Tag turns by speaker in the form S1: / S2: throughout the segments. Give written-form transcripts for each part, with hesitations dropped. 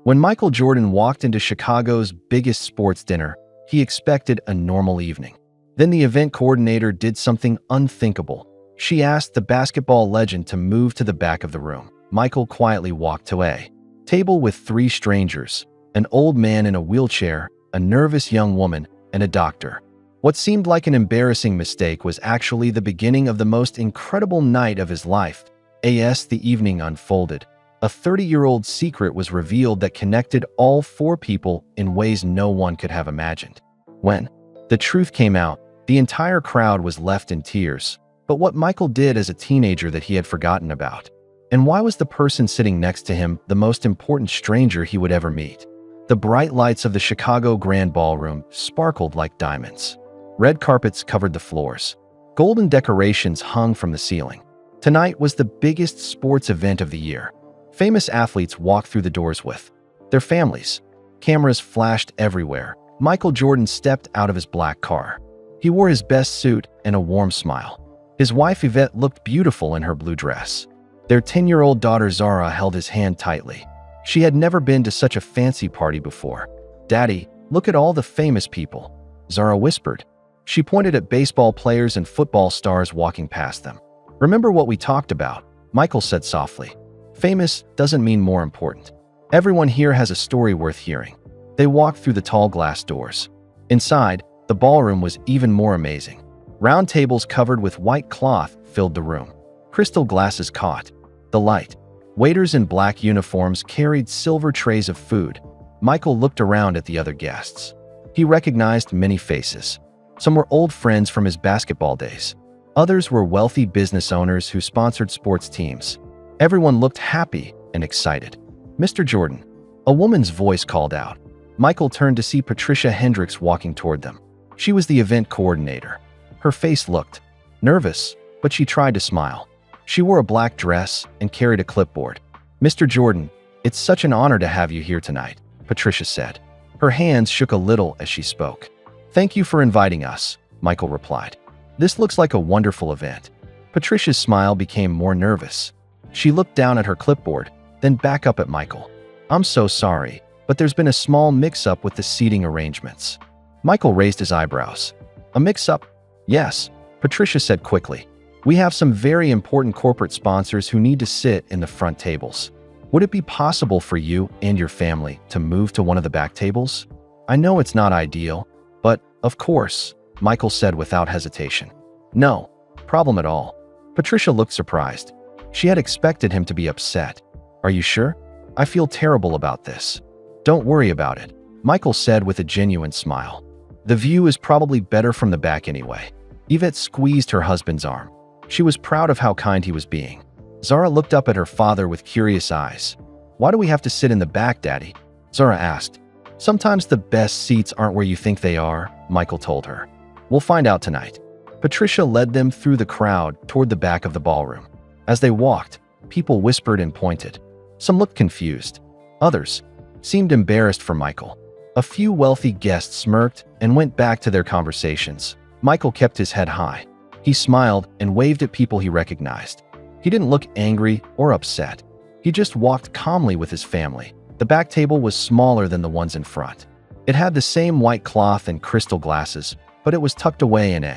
S1: When Michael Jordan walked into Chicago's biggest sports dinner, he expected a normal evening. Then the event coordinator did something unthinkable. She asked the basketball legend to move to the back of the room. Michael quietly walked to a table with three strangers: an old man in a wheelchair, a nervous young woman, and a doctor. What seemed like an embarrassing mistake was actually the beginning of the most incredible night of his life. As the evening unfolded, a 30-year-old secret was revealed that connected all four people in ways no one could have imagined. When the truth came out, the entire crowd was left in tears. But what Michael did as a teenager that he had forgotten about? And why was the person sitting next to him the most important stranger he would ever meet? The bright lights of the Chicago Grand Ballroom sparkled like diamonds. Red carpets covered the floors. Golden decorations hung from the ceiling. Tonight was the biggest sports event of the year. Famous athletes walked through the doors with their families. Cameras flashed everywhere. Michael Jordan stepped out of his black car. He wore his best suit and a warm smile. His wife Yvette looked beautiful in her blue dress. Their 10-year-old daughter Zara held his hand tightly. She had never been to such a fancy party before. "Daddy, look at all the famous people," Zara whispered. She pointed at baseball players and football stars walking past them. "Remember what we talked about," Michael said softly. "Famous doesn't mean more important. Everyone here has a story worth hearing." They walked through the tall glass doors. Inside, the ballroom was even more amazing. Round tables covered with white cloth filled the room. Crystal glasses caught the light. Waiters in black uniforms carried silver trays of food. Michael looked around at the other guests. He recognized many faces. Some were old friends from his basketball days. Others were wealthy business owners who sponsored sports teams. Everyone looked happy and excited. "Mr. Jordan," a woman's voice called out. Michael turned to see Patricia Hendricks walking toward them. She was the event coordinator. Her face looked nervous, but she tried to smile. She wore a black dress and carried a clipboard. "Mr. Jordan, it's such an honor to have you here tonight," Patricia said. Her hands shook a little as she spoke. "Thank you for inviting us," Michael replied. "This looks like a wonderful event." Patricia's smile became more nervous. She looked down at her clipboard, then back up at Michael. "I'm so sorry, but there's been a small mix-up with the seating arrangements." Michael raised his eyebrows. "A mix-up?" "Yes," Patricia said quickly. "We have some very important corporate sponsors who need to sit in the front tables. Would it be possible for you and your family to move to one of the back tables? I know it's not ideal, but of course," Michael said without hesitation. "No problem at all." Patricia looked surprised. She had expected him to be upset. "Are you sure? I feel terrible about this." "Don't worry about it," Michael said with a genuine smile. "The view is probably better from the back anyway." Yvette squeezed her husband's arm. She was proud of how kind he was being. Zara looked up at her father with curious eyes. "Why do we have to sit in the back, Daddy?" Zara asked. "Sometimes the best seats aren't where you think they are," Michael told her. "We'll find out tonight." Patricia led them through the crowd toward the back of the ballroom. As they walked, people whispered and pointed. Some looked confused. Others seemed embarrassed for Michael. A few wealthy guests smirked and went back to their conversations. Michael kept his head high. He smiled and waved at people he recognized. He didn't look angry or upset. He just walked calmly with his family. The back table was smaller than the ones in front. It had the same white cloth and crystal glasses, but it was tucked away in a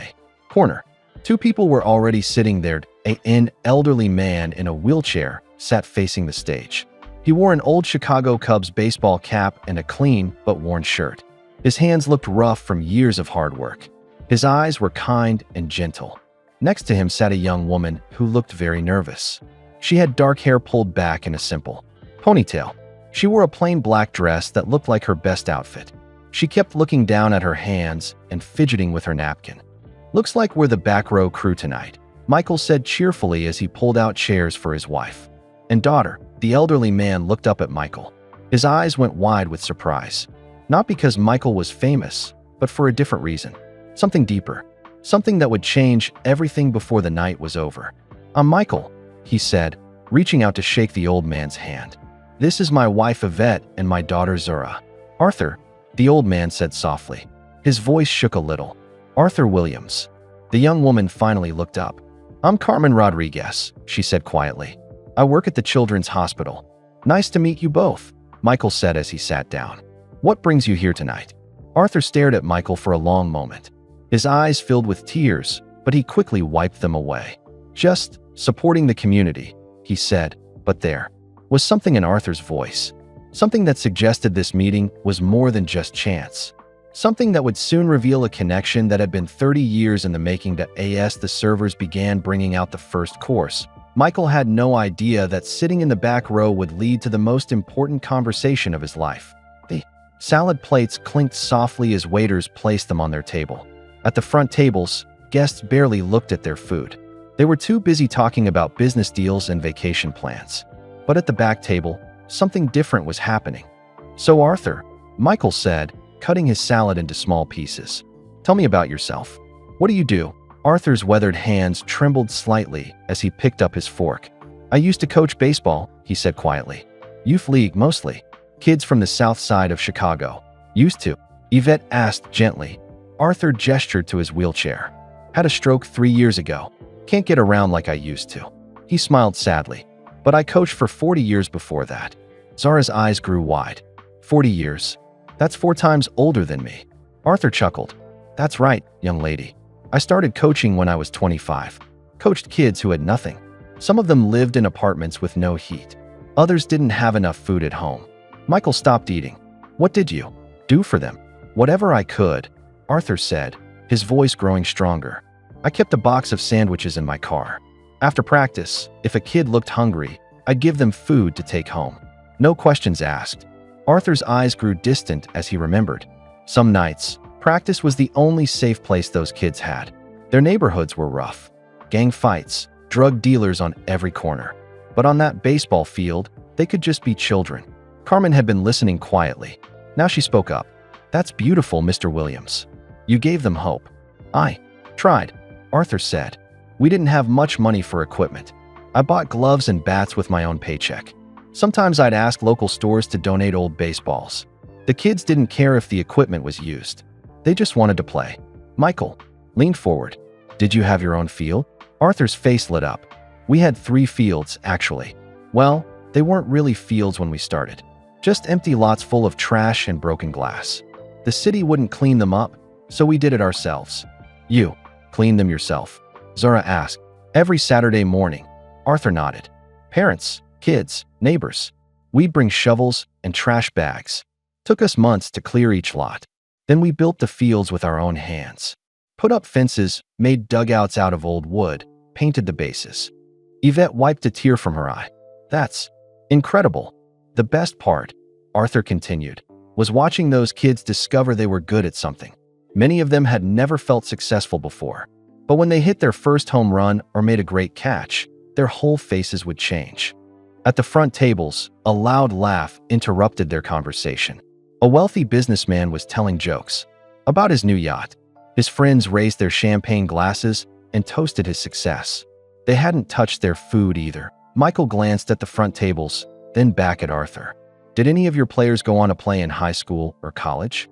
S1: corner. Two people were already sitting there. An elderly man in a wheelchair sat facing the stage. He wore an old Chicago Cubs baseball cap and a clean but worn shirt. His hands looked rough from years of hard work. His eyes were kind and gentle. Next to him sat a young woman who looked very nervous. She had dark hair pulled back in a simple ponytail. She wore a plain black dress that looked like her best outfit. She kept looking down at her hands and fidgeting with her napkin. "Looks like we're the back row crew tonight," Michael said cheerfully as he pulled out chairs for his wife and daughter. The elderly man looked up at Michael. His eyes went wide with surprise. Not because Michael was famous, but for a different reason. Something deeper. Something that would change everything before the night was over. "I'm Michael," he said, reaching out to shake the old man's hand. "This is my wife Yvette and my daughter Zora." "Arthur," the old man said softly. His voice shook a little. "Arthur Williams." The young woman finally looked up. "I'm Carmen Rodriguez," she said quietly. "I work at the Children's Hospital." "Nice to meet you both," Michael said as he sat down. "What brings you here tonight?" Arthur stared at Michael for a long moment. His eyes filled with tears, but he quickly wiped them away. "Just supporting the community," he said, but there was something in Arthur's voice. Something that suggested this meeting was more than just chance. Something that would soon reveal a connection that had been 30 years in the making. As the servers began bringing out the first course, Michael had no idea that sitting in the back row would lead to the most important conversation of his life. The salad plates clinked softly as waiters placed them on their table. At the front tables, guests barely looked at their food. They were too busy talking about business deals and vacation plans. But at the back table, something different was happening. "So Arthur," Michael said, cutting his salad into small pieces. "Tell me about yourself. What do you do?" Arthur's weathered hands trembled slightly as he picked up his fork. "I used to coach baseball," he said quietly. "Youth league mostly. Kids from the south side of Chicago." "Used to?" Yvette asked gently. Arthur gestured to his wheelchair. "Had a stroke 3 years ago. Can't get around like I used to." He smiled sadly. "But I coached for 40 years before that." Zara's eyes grew wide. 40 years? That's 4 times older than me." Arthur chuckled. "That's right, young lady. I started coaching when I was 25. Coached kids who had nothing. Some of them lived in apartments with no heat. Others didn't have enough food at home." Michael stopped eating. "What did you do for them?" "Whatever I could," Arthur said, his voice growing stronger. "I kept a box of sandwiches in my car. After practice, if a kid looked hungry, I'd give them food to take home. No questions asked." Arthur's eyes grew distant as he remembered. Some nights, practice was the only safe place those kids had. Their neighborhoods were rough. Gang fights, drug dealers on every corner. But on that baseball field, they could just be children. Carmen had been listening quietly. Now she spoke up. "That's beautiful, Mr. Williams. You gave them hope." "I tried," Arthur said. "We didn't have much money for equipment. I bought gloves and bats with my own paycheck. Sometimes I'd ask local stores to donate old baseballs. The kids didn't care if the equipment was used. They just wanted to play." Michael leaned forward. "Did you have your own field?" Arthur's face lit up. "We had 3 fields, actually. Well, they weren't really fields when we started. Just empty lots full of trash and broken glass. The city wouldn't clean them up, so we did it ourselves." "You cleaned them yourself?" Zara asked. "Every Saturday morning." Arthur nodded. "Parents, kids, neighbors. We'd bring shovels and trash bags. Took us months to clear each lot. Then we built the fields with our own hands. Put up fences, made dugouts out of old wood, painted the bases." Yvette wiped a tear from her eye. "That's incredible." "The best part," Arthur continued, "was watching those kids discover they were good at something. Many of them had never felt successful before. But when they hit their first home run or made a great catch, their whole faces would change." At the front tables, a loud laugh interrupted their conversation. A wealthy businessman was telling jokes about his new yacht. His friends raised their champagne glasses and toasted his success. They hadn't touched their food either. Michael glanced at the front tables, then back at Arthur. "Did any of your players go on to play in high school or college?"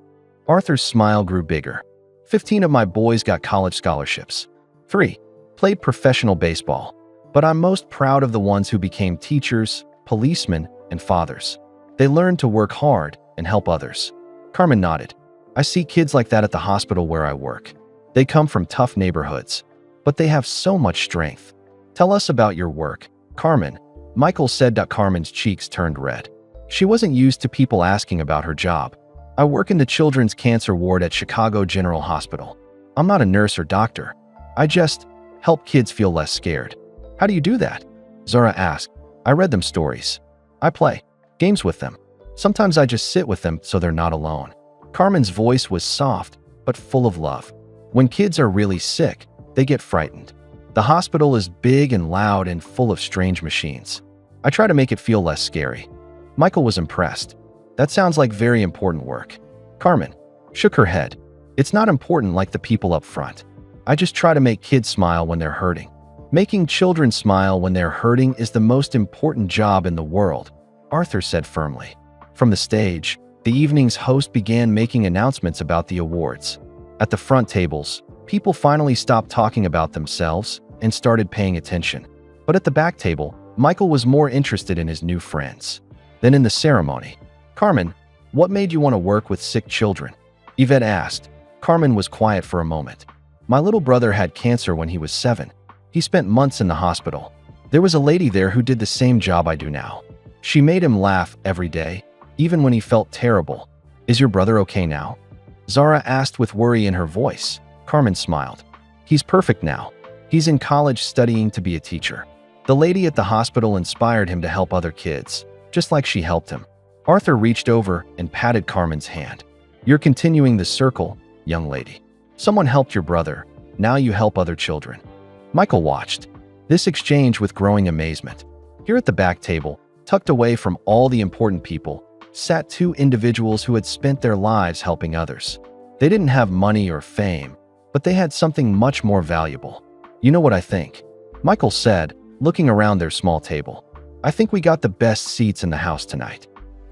S1: Arthur's smile grew bigger. 15 of my boys got college scholarships. 3 played professional baseball. But I'm most proud of the ones who became teachers, policemen, and fathers. They learned to work hard and help others." Carmen nodded. "I see kids like that at the hospital where I work. They come from tough neighborhoods, but they have so much strength." "Tell us about your work, Carmen," Michael said. Carmen's cheeks turned red. She wasn't used to people asking about her job. "I work in the children's cancer ward at Chicago General Hospital. I'm not a nurse or doctor. I just help kids feel less scared." "How do you do that?" Zara asked. "I read them stories. I play games with them. Sometimes I just sit with them so they're not alone." Carmen's voice was soft, but full of love. "When kids are really sick, they get frightened. The hospital is big and loud and full of strange machines. I try to make it feel less scary." Michael was impressed. "That sounds like very important work." Carmen shook her head. "It's not important like the people up front. I just try to make kids smile when they're hurting. Making children smile when they're hurting is the most important job in the world," Arthur said firmly. From the stage, the evening's host began making announcements about the awards. At the front tables, people finally stopped talking about themselves and started paying attention. But at the back table, Michael was more interested in his new friends than in the ceremony. Carmen, what made you want to work with sick children? Yvette asked. Carmen was quiet for a moment. My little brother had cancer when he was 7. He spent months in the hospital. There was a lady there who did the same job I do now. She made him laugh every day, even when he felt terrible. Is your brother okay now? Zara asked with worry in her voice. Carmen smiled. He's perfect now. He's in college studying to be a teacher. The lady at the hospital inspired him to help other kids, just like she helped him. Arthur reached over and patted Carmen's hand. You're continuing the circle, young lady. Someone helped your brother. Now you help other children. Michael watched this exchange with growing amazement. Here at the back table, tucked away from all the important people, sat 2 individuals who had spent their lives helping others. They didn't have money or fame, but they had something much more valuable. You know what I think? Michael said, looking around their small table. I think we got the best seats in the house tonight.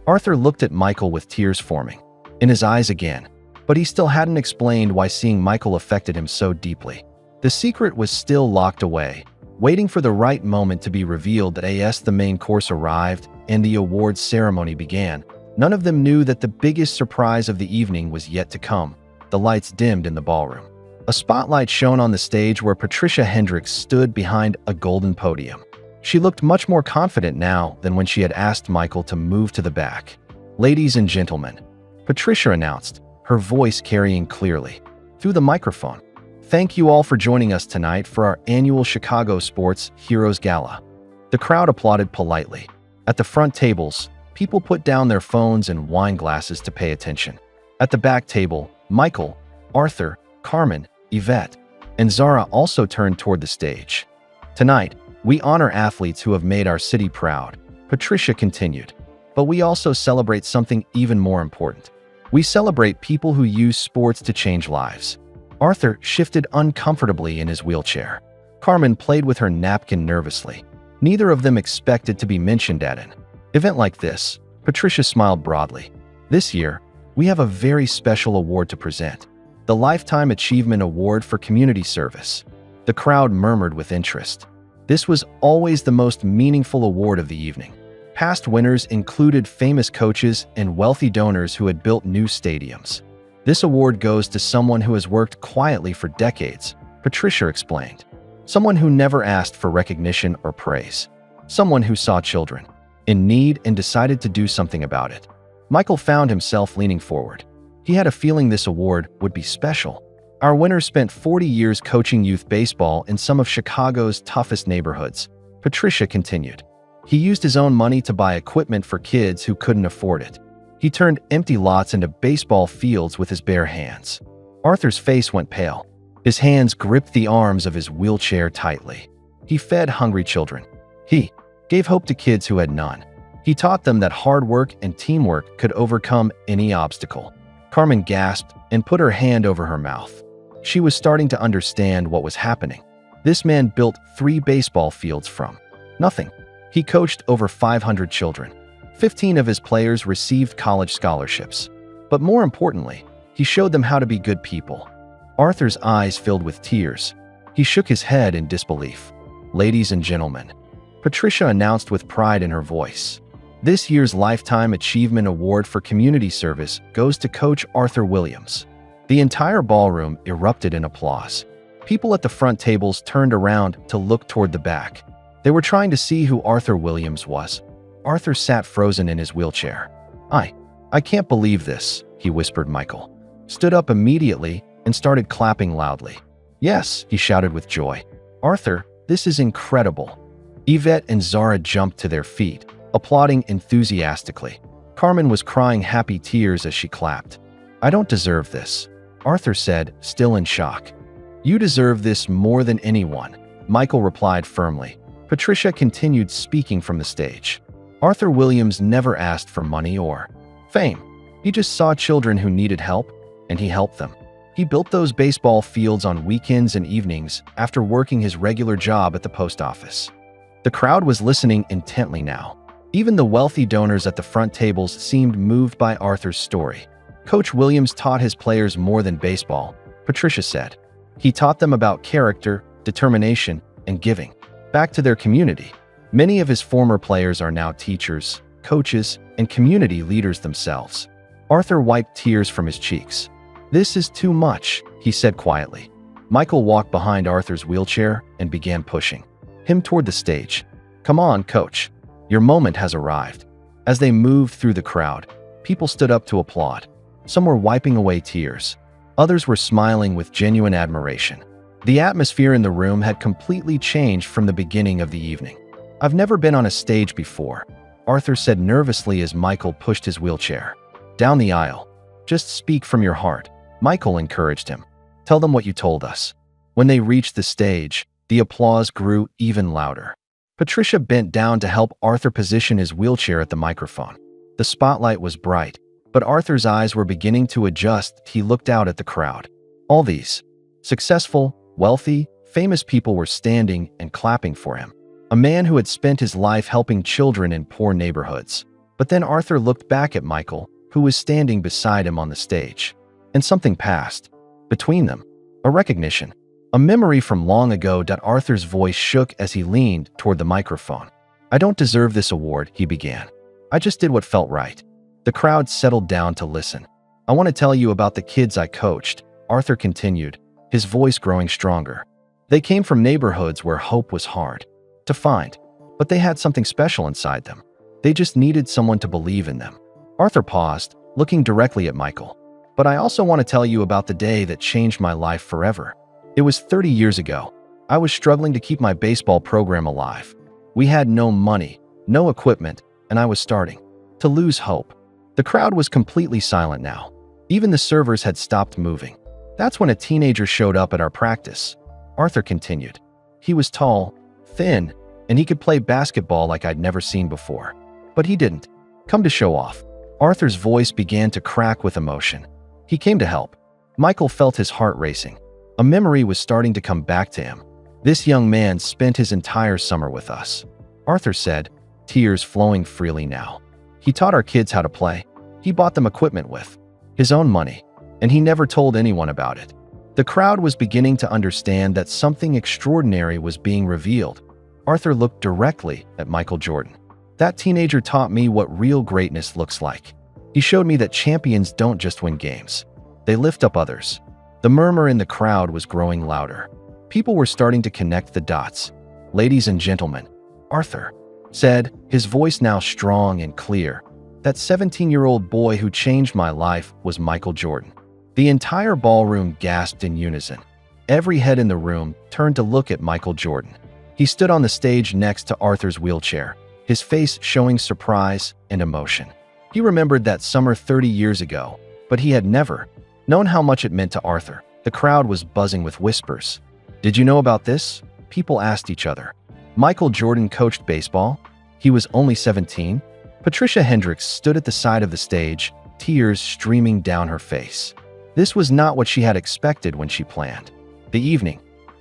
S1: Arthur looked at Michael with tears forming in his eyes again, but he still hadn't explained why seeing Michael affected him so deeply. The secret was still locked away, waiting for the right moment to be revealed. As the main course arrived and the awards ceremony began, none of them knew that the biggest surprise of the evening was yet to come. The lights dimmed in the ballroom. A spotlight shone on the stage where Patricia Hendricks stood behind a golden podium. She looked much more confident now than when she had asked Michael to move to the back. Ladies and gentlemen, Patricia announced, her voice carrying clearly through the microphone. Thank you all for joining us tonight for our annual Chicago Sports Heroes Gala. The crowd applauded politely. At the front tables, people put down their phones and wine glasses to pay attention. At the back table, Michael, Arthur, Carmen, Yvette, and Zara also turned toward the stage. Tonight, we honor athletes who have made our city proud, Patricia continued. But we also celebrate something even more important. We celebrate people who use sports to change lives. Arthur shifted uncomfortably in his wheelchair. Carmen played with her napkin nervously. Neither of them expected to be mentioned at an event like this. Patricia smiled broadly. This year, we have a very special award to present. The Lifetime Achievement Award for Community Service. The crowd murmured with interest. This was always the most meaningful award of the evening. Past winners included famous coaches and wealthy donors who had built new stadiums. This award goes to someone who has worked quietly for decades, Patricia explained. Someone who never asked for recognition or praise. Someone who saw children in need and decided to do something about it. Michael found himself leaning forward. He had a feeling this award would be special. Our winner spent 40 years coaching youth baseball in some of Chicago's toughest neighborhoods, Patricia continued. He used his own money to buy equipment for kids who couldn't afford it. He turned empty lots into baseball fields with his bare hands. Arthur's face went pale. His hands gripped the arms of his wheelchair tightly. He fed hungry children. He gave hope to kids who had none. He taught them that hard work and teamwork could overcome any obstacle. Carmen gasped and put her hand over her mouth. She was starting to understand what was happening. This man built 3 baseball fields from nothing. He coached over 500 children. 15 of his players received college scholarships. But more importantly, he showed them how to be good people. Arthur's eyes filled with tears. He shook his head in disbelief. Ladies and gentlemen, Patricia announced with pride in her voice. This year's Lifetime Achievement Award for Community Service goes to Coach Arthur Williams. The entire ballroom erupted in applause. People at the front tables turned around to look toward the back. They were trying to see who Arthur Williams was. Arthur sat frozen in his wheelchair. I can't believe this, he whispered. Michael stood up immediately and started clapping loudly. Yes, he shouted with joy. Arthur, this is incredible. Yvette and Zara jumped to their feet, applauding enthusiastically. Carmen was crying happy tears as she clapped. I don't deserve this, Arthur said, still in shock. You deserve this more than anyone, Michael replied firmly. Patricia continued speaking from the stage. Arthur Williams never asked for money or fame. He just saw children who needed help, and he helped them. He built those baseball fields on weekends and evenings after working his regular job at the post office. The crowd was listening intently now. Even the wealthy donors at the front tables seemed moved by Arthur's story. Coach Williams taught his players more than baseball, Patricia said. He taught them about character, determination, and giving back to their community. Many of his former players are now teachers, coaches, and community leaders themselves. Arthur wiped tears from his cheeks. "This is too much," he said quietly. Michael walked behind Arthur's wheelchair and began pushing him toward the stage. "Come on, coach. Your moment has arrived." As they moved through the crowd, people stood up to applaud. Some were wiping away tears. Others were smiling with genuine admiration. The atmosphere in the room had completely changed from the beginning of the evening. "I've never been on a stage before," Arthur said nervously as Michael pushed his wheelchair down the aisle. "Just speak from your heart," Michael encouraged him. "Tell them what you told us." When they reached the stage, the applause grew even louder. Patricia bent down to help Arthur position his wheelchair at the microphone. The spotlight was bright, but Arthur's eyes were beginning to adjust. He looked out at the crowd. All these successful, wealthy, famous people were standing and clapping for him. A man who had spent his life helping children in poor neighborhoods. But then Arthur looked back at Michael, who was standing beside him on the stage. And something passed between them. A recognition. A memory from long ago. Arthur's voice shook as he leaned toward the microphone. "I don't deserve this award," he began. "I just did what felt right." The crowd settled down to listen. "I want to tell you about the kids I coached," Arthur continued, his voice growing stronger. "They came from neighborhoods where hope was hard to find, but they had something special inside them. They just needed someone to believe in them." Arthur paused, looking directly at Michael. "But I also want to tell you about the day that changed my life forever. It was 30 years ago. I was struggling to keep my baseball program alive. We had no money, no equipment, and I was starting to lose hope." The crowd was completely silent now. Even the servers had stopped moving. "That's when a teenager showed up at our practice," Arthur continued. "He was tall, thin, and he could play basketball like I'd never seen before. But he didn't come to show off." Arthur's voice began to crack with emotion. He came to help. Michael felt his heart racing. A memory was starting to come back to him. "This young man spent his entire summer with us," Arthur said, tears flowing freely now. "He taught our kids how to play. He bought them equipment with his own money, and he never told anyone about it." The crowd was beginning to understand that something extraordinary was being revealed. Arthur looked directly at Michael Jordan. "That teenager taught me what real greatness looks like. He showed me that champions don't just win games. They lift up others." The murmur in the crowd was growing louder. People were starting to connect the dots. "Ladies and gentlemen," Arthur said, his voice now strong and clear, "that 17-year-old boy who changed my life was Michael Jordan." The entire ballroom gasped in unison. Every head in the room turned to look at Michael Jordan. He stood on the stage next to Arthur's wheelchair, his face showing surprise and emotion. He remembered that summer 30 years ago, but he had never known how much it meant to Arthur. The crowd was buzzing with whispers. "Did you know about this?" people asked each other. "Michael Jordan coached baseball? He was only 17? Patricia Hendricks stood at the side of the stage, tears streaming down her face. This was not what she had expected when she planned the evening.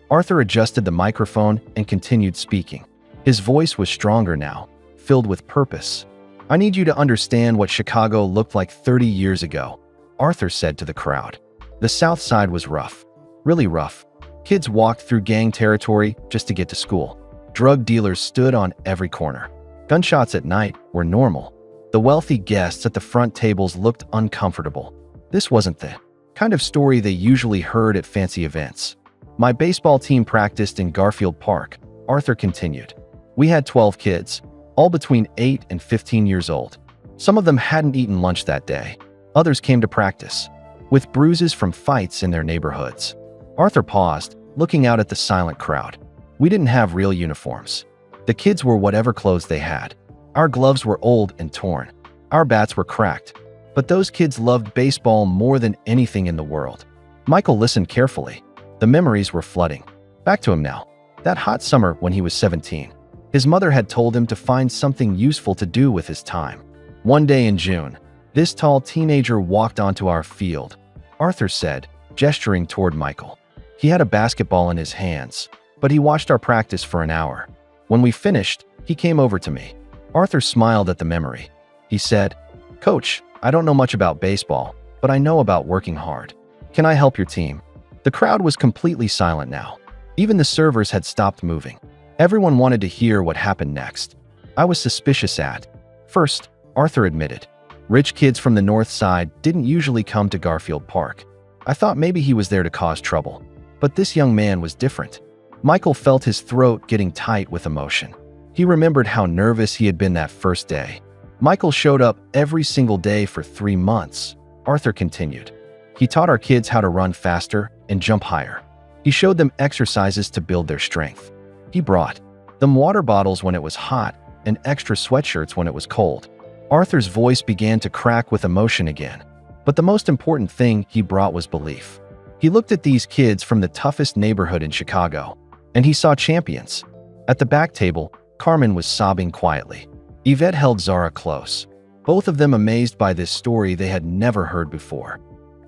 S1: Arthur adjusted the microphone and continued speaking. His voice was stronger now, filled with purpose. "I need you to understand what Chicago looked like 30 years ago," Arthur said to the crowd. "The South Side was rough, really rough. Kids walked through gang territory just to get to school. Drug dealers stood on every corner. Gunshots at night were normal. The wealthy guests at the front tables looked uncomfortable. This wasn't the kind of story they usually heard at fancy events. My baseball team practiced in Garfield Park," Arthur continued. "We had 12 kids, all between 8 and 15 years old. Some of them hadn't eaten lunch that day. Others came to practice with bruises from fights in their neighborhoods." Arthur paused, looking out at the silent crowd. "We didn't have real uniforms. The kids wore whatever clothes they had. Our gloves were old and torn. Our bats were cracked. But those kids loved baseball more than anything in the world." Michael listened carefully. The memories were flooding back to him now. That hot summer when he was 17. His mother had told him to find something useful to do with his time. "One day in June, this tall teenager walked onto our field," Arthur said, gesturing toward Michael. "He had a basketball in his hands, but he watched our practice for an hour. When we finished, he came over to me." Arthur smiled at the memory. He said, "Coach, I don't know much about baseball, but I know about working hard. Can I help your team?" The crowd was completely silent now. Even the servers had stopped moving. Everyone wanted to hear what happened next. "I was suspicious at First, Arthur admitted, rich kids from the north side didn't usually come to Garfield Park. I thought maybe he was there to cause trouble. But this young man was different. Michael felt his throat getting tight with emotion. He remembered how nervous he had been that first day. Michael showed up every single day for 3 months. Arthur continued. He taught our kids how to run faster and jump higher. He showed them exercises to build their strength. He brought them water bottles when it was hot and extra sweatshirts when it was cold. Arthur's voice began to crack with emotion again. But the most important thing he brought was belief. He looked at these kids from the toughest neighborhood in Chicago, and he saw champions. At the back table, Carmen was sobbing quietly. Yvette held Zara close, both of them amazed by this story they had never heard before.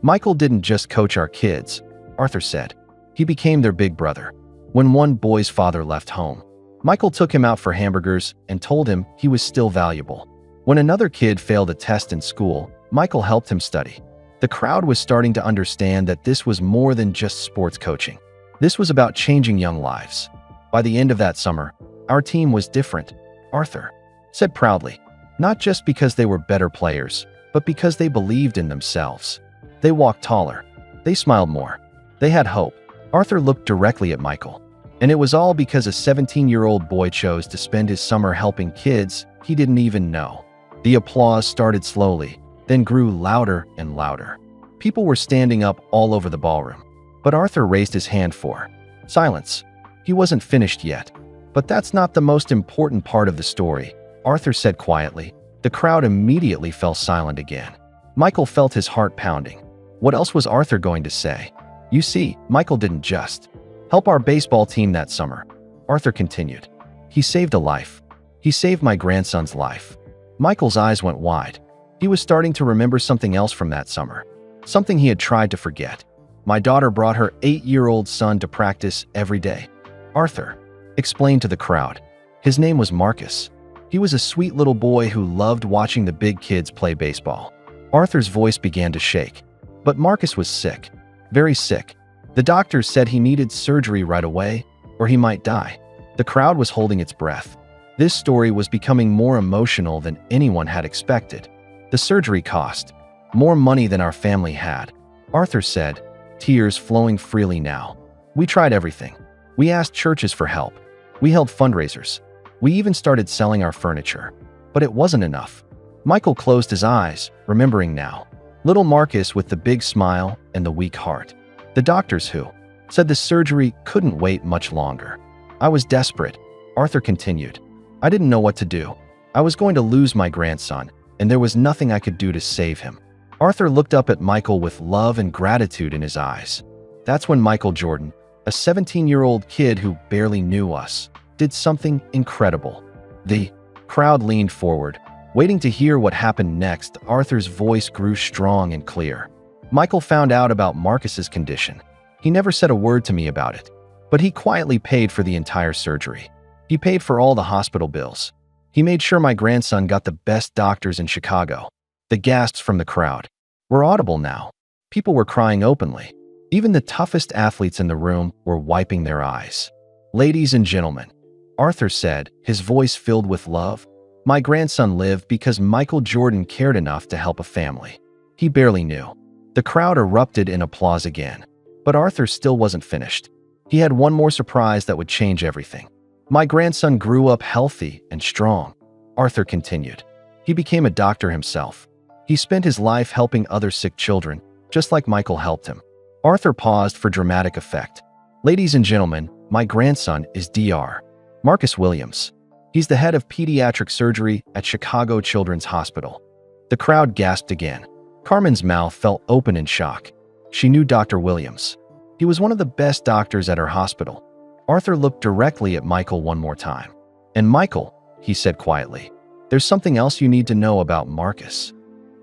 S1: Michael didn't just coach our kids, Arthur said. He became their big brother. When one boy's father left home, Michael took him out for hamburgers and told him he was still valuable. When another kid failed a test in school, Michael helped him study. The crowd was starting to understand that this was more than just sports coaching. This was about changing young lives. By the end of that summer, our team was different, Arthur said proudly. Not just because they were better players, but because they believed in themselves. They walked taller. They smiled more. They had hope. Arthur looked directly at Michael. And it was all because a 17-year-old boy chose to spend his summer helping kids he didn't even know. The applause started slowly, then grew louder and louder. People were standing up all over the ballroom. But Arthur raised his hand for silence. He wasn't finished yet. But that's not the most important part of the story, Arthur said quietly. The crowd immediately fell silent again. Michael felt his heart pounding. What else was Arthur going to say? You see, Michael didn't just help our baseball team that summer, Arthur continued. He saved a life. He saved my grandson's life. Michael's eyes went wide. He was starting to remember something else from that summer, something he had tried to forget. My daughter brought her 8-year-old son to practice every day. Arthur explained to the crowd. His name was Marcus. He was a sweet little boy who loved watching the big kids play baseball. Arthur's voice began to shake. But Marcus was sick, very sick. The doctors said he needed surgery right away, or he might die. The crowd was holding its breath. This story was becoming more emotional than anyone had expected. The surgery cost more money than our family had, Arthur said, tears flowing freely now. We tried everything. We asked churches for help. We held fundraisers. We even started selling our furniture. But it wasn't enough. Michael closed his eyes, remembering now. Little Marcus with the big smile and the weak heart. The doctors who said the surgery couldn't wait much longer. I was desperate, Arthur continued. I didn't know what to do. I was going to lose my grandson, and there was nothing I could do to save him. Arthur looked up at Michael with love and gratitude in his eyes. That's when Michael Jordan, a 17-year-old kid who barely knew us, did something incredible. The crowd leaned forward, waiting to hear what happened next. Arthur's voice grew strong and clear. Michael found out about Marcus's condition. He never said a word to me about it, but he quietly paid for the entire surgery. He paid for all the hospital bills. He made sure my grandson got the best doctors in Chicago. The gasps from the crowd were audible now. People were crying openly. Even the toughest athletes in the room were wiping their eyes. Ladies and gentlemen, Arthur said, his voice filled with love, my grandson lived because Michael Jordan cared enough to help a family he barely knew. The crowd erupted in applause again. But Arthur still wasn't finished. He had one more surprise that would change everything. My grandson grew up healthy and strong, Arthur continued. He became a doctor himself. He spent his life helping other sick children, just like Michael helped him. Arthur paused for dramatic effect. Ladies and gentlemen, my grandson is Dr. Marcus Williams. He's the head of pediatric surgery at Chicago Children's Hospital. The crowd gasped again. Carmen's mouth fell open in shock. She knew Dr. Williams. He was one of the best doctors at her hospital. Arthur looked directly at Michael one more time. And Michael, he said quietly, there's something else you need to know about Marcus.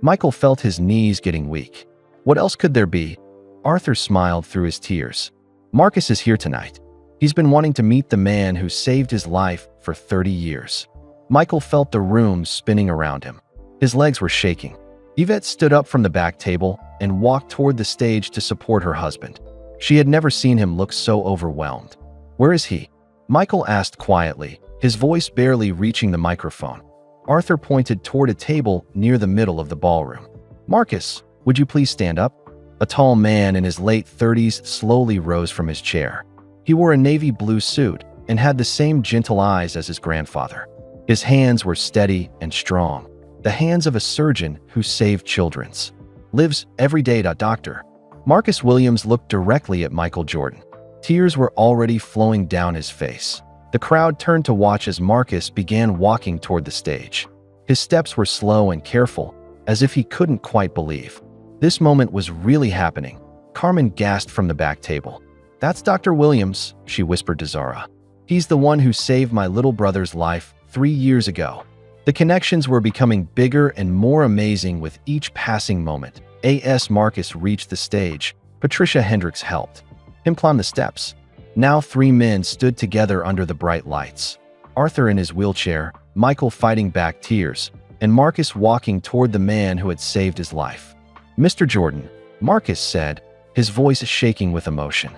S1: Michael felt his knees getting weak. What else could there be? Arthur smiled through his tears. Marcus is here tonight. He's been wanting to meet the man who saved his life for 30 years. Michael felt the room spinning around him. His legs were shaking. Yvette stood up from the back table and walked toward the stage to support her husband. She had never seen him look so overwhelmed. Where is he? Michael asked quietly, his voice barely reaching the microphone. Arthur pointed toward a table near the middle of the ballroom. "Marcus, would you please stand up?" A tall man in his late 30s slowly rose from his chair. He wore a navy blue suit and had the same gentle eyes as his grandfather. His hands were steady and strong, the hands of a surgeon who saved children's lives every day. Doctor Marcus Williams looked directly at Michael Jordan. Tears were already flowing down his face. The crowd turned to watch as Marcus began walking toward the stage. His steps were slow and careful, as if he couldn't quite believe this moment was really happening. Carmen gasped from the back table. "That's Dr. Williams," she whispered to Zara. "He's the one who saved my little brother's life 3 years ago." The connections were becoming bigger and more amazing with each passing moment. As Marcus reached the stage, Patricia Hendricks helped him climb the steps. Now 3 men stood together under the bright lights. Arthur in his wheelchair, Michael fighting back tears, and Marcus walking toward the man who had saved his life. "Mr. Jordan," Marcus said, his voice shaking with emotion.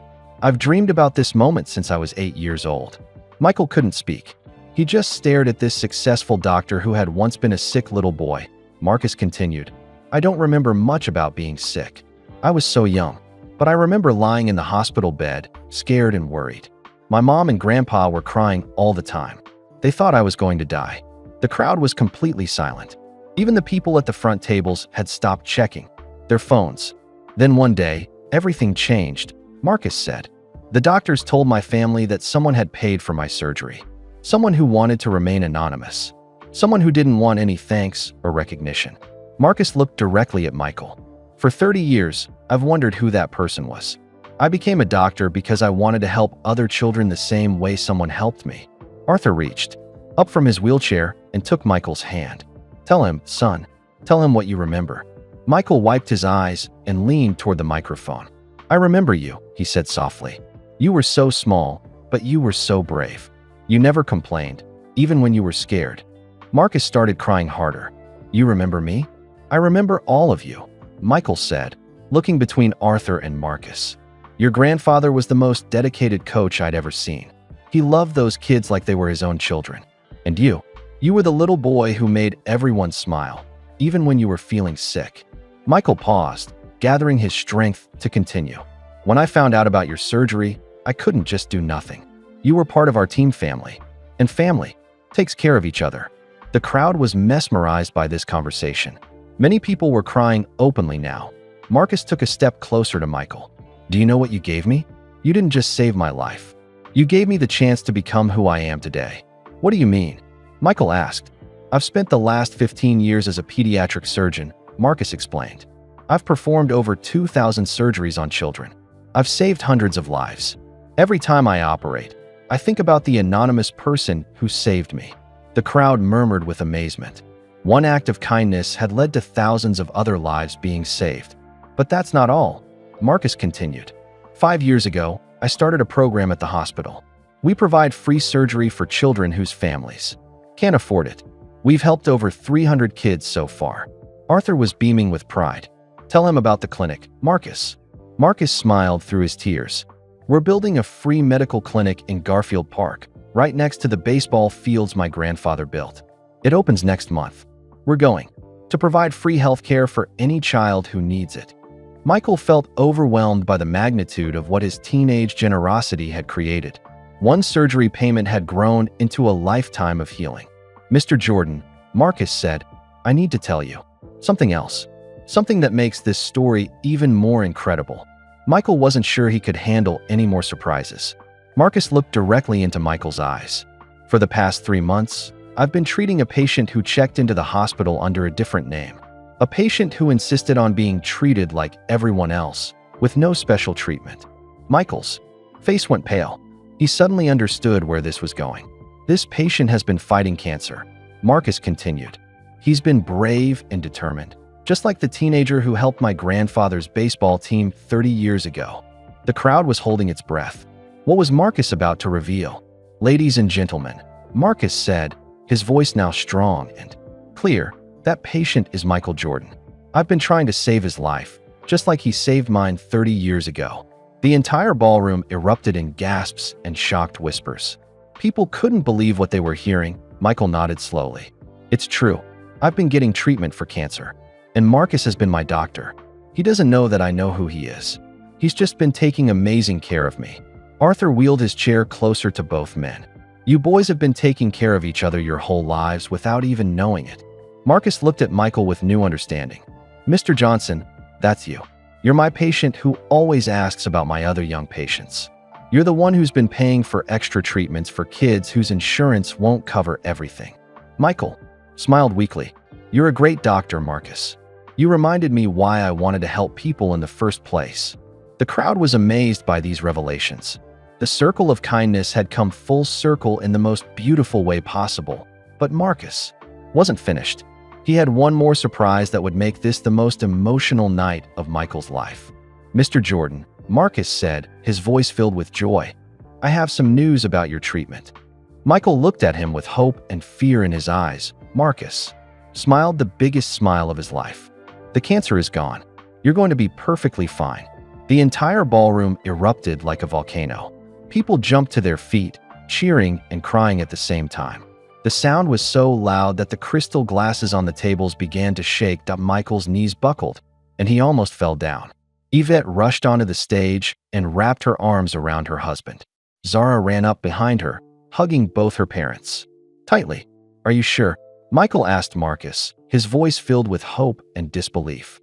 S1: "I've dreamed about this moment since I was 8 years old." Michael couldn't speak. He just stared at this successful doctor who had once been a sick little boy. Marcus continued, "I don't remember much about being sick. I was so young. But I remember lying in the hospital bed, scared and worried. My mom and grandpa were crying all the time. They thought I was going to die." The crowd was completely silent. Even the people at the front tables had stopped checking their phones. Then one day, everything changed, Marcus said. "The doctors told my family that someone had paid for my surgery. Someone who wanted to remain anonymous. Someone who didn't want any thanks or recognition." Marcus looked directly at Michael. "For 30 years, I've wondered who that person was. I became a doctor because I wanted to help other children the same way someone helped me." Arthur reached up from his wheelchair and took Michael's hand. "Tell him, son. Tell him what you remember." Michael wiped his eyes and leaned toward the microphone. "I remember you," he said softly. "You were so small, but you were so brave. You never complained, even when you were scared." Marcus started crying harder. "You remember me?" "I remember all of you," Michael said, looking between Arthur and Marcus. "Your grandfather was the most dedicated coach I'd ever seen. He loved those kids like they were his own children. And you were the little boy who made everyone smile, even when you were feeling sick." Michael paused, gathering his strength to continue. "When I found out about your surgery, I couldn't just do nothing. You were part of our team family, and family takes care of each other." The crowd was mesmerized by this conversation. Many people were crying openly now. Marcus took a step closer to Michael. "Do you know what you gave me? You didn't just save my life. You gave me the chance to become who I am today." "What do you mean?" Michael asked. "I've spent the last 15 years as a pediatric surgeon," Marcus explained. "I've performed over 2,000 surgeries on children. I've saved hundreds of lives. Every time I operate, I think about the anonymous person who saved me." The crowd murmured with amazement. One act of kindness had led to thousands of other lives being saved. "But that's not all," Marcus continued. 5 years ago, I started a program at the hospital. We provide free surgery for children whose families can't afford it. We've helped over 300 kids so far." Arthur was beaming with pride. "Tell him about the clinic, Marcus." Marcus smiled through his tears. "We're building a free medical clinic in Garfield Park, right next to the baseball fields my grandfather built. It opens next month. We're going to provide free health care for any child who needs it." Michael felt overwhelmed by the magnitude of what his teenage generosity had created. One surgery payment had grown into a lifetime of healing. "Mr. Jordan," Marcus said, "I need to tell you something else. Something that makes this story even more incredible." Michael wasn't sure he could handle any more surprises. Marcus looked directly into Michael's eyes. "For the past 3 months, I've been treating a patient who checked into the hospital under a different name. A patient who insisted on being treated like everyone else, with no special treatment." Michael's face went pale. He suddenly understood where this was going. "This patient has been fighting cancer," Marcus continued. "He's been brave and determined, just like the teenager who helped my grandfather's baseball team 30 years ago." The crowd was holding its breath. What was Marcus about to reveal? "Ladies and gentlemen," Marcus said, his voice now strong and clear, "that patient is Michael Jordan. I've been trying to save his life, just like he saved mine 30 years ago." The entire ballroom erupted in gasps and shocked whispers. People couldn't believe what they were hearing. Michael nodded slowly. It's true. I've been getting treatment for cancer, and Marcus has been my doctor. He doesn't know that I know who he is. He's just been taking amazing care of me. Arthur wheeled his chair closer to both men. You boys have been taking care of each other your whole lives without even knowing it. Marcus looked at Michael with new understanding. Mr. Johnson, that's you. You're my patient who always asks about my other young patients. You're the one who's been paying for extra treatments for kids whose insurance won't cover everything. Michael smiled weakly. You're a great doctor, Marcus. You reminded me why I wanted to help people in the first place. The crowd was amazed by these revelations. The circle of kindness had come full circle in the most beautiful way possible. But Marcus wasn't finished. He had one more surprise that would make this the most emotional night of Michael's life. Mr. Jordan, Marcus said, his voice filled with joy. I have some news about your treatment. Michael looked at him with hope and fear in his eyes. Marcus smiled the biggest smile of his life. The cancer is gone. You're going to be perfectly fine. The entire ballroom erupted like a volcano. People jumped to their feet, cheering and crying at the same time. The sound was so loud that the crystal glasses on the tables began to shake. Michael's knees buckled, and he almost fell down. Yvette rushed onto the stage and wrapped her arms around her husband. Zara ran up behind her, hugging both her parents tightly. Are you sure? Michael asked Marcus, his voice filled with hope and disbelief.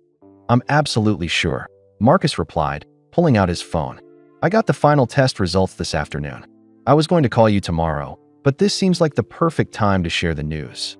S1: I'm absolutely sure, Marcus replied, pulling out his phone. I got the final test results this afternoon. I was going to call you tomorrow, but this seems like the perfect time to share the news.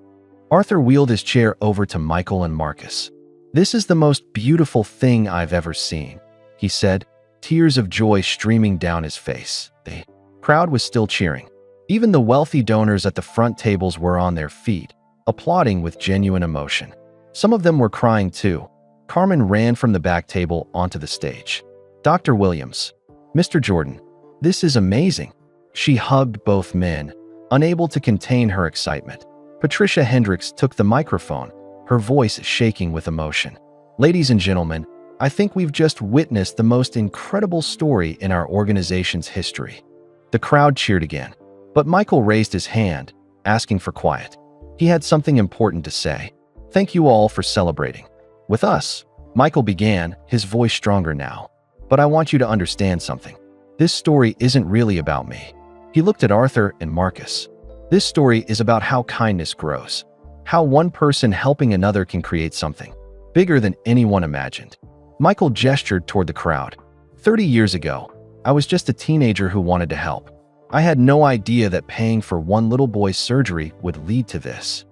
S1: Arthur wheeled his chair over to Michael and Marcus. This is the most beautiful thing I've ever seen, he said, tears of joy streaming down his face. The crowd was still cheering. Even the wealthy donors at the front tables were on their feet, applauding with genuine emotion. Some of them were crying too. Carmen ran from the back table onto the stage. Dr. Williams, Mr. Jordan, this is amazing. She hugged both men, unable to contain her excitement. Patricia Hendricks took the microphone, her voice shaking with emotion. Ladies and gentlemen, I think we've just witnessed the most incredible story in our organization's history. The crowd cheered again, but Michael raised his hand, asking for quiet. He had something important to say. Thank you all for celebrating with us. Michael began, his voice stronger now. But I want you to understand something. This story isn't really about me. He looked at Arthur and Marcus. This story is about how kindness grows, how one person helping another can create something bigger than anyone imagined. Michael gestured toward the crowd. 30 years ago, I was just a teenager who wanted to help. I had no idea that paying for one little boy's surgery would lead to this.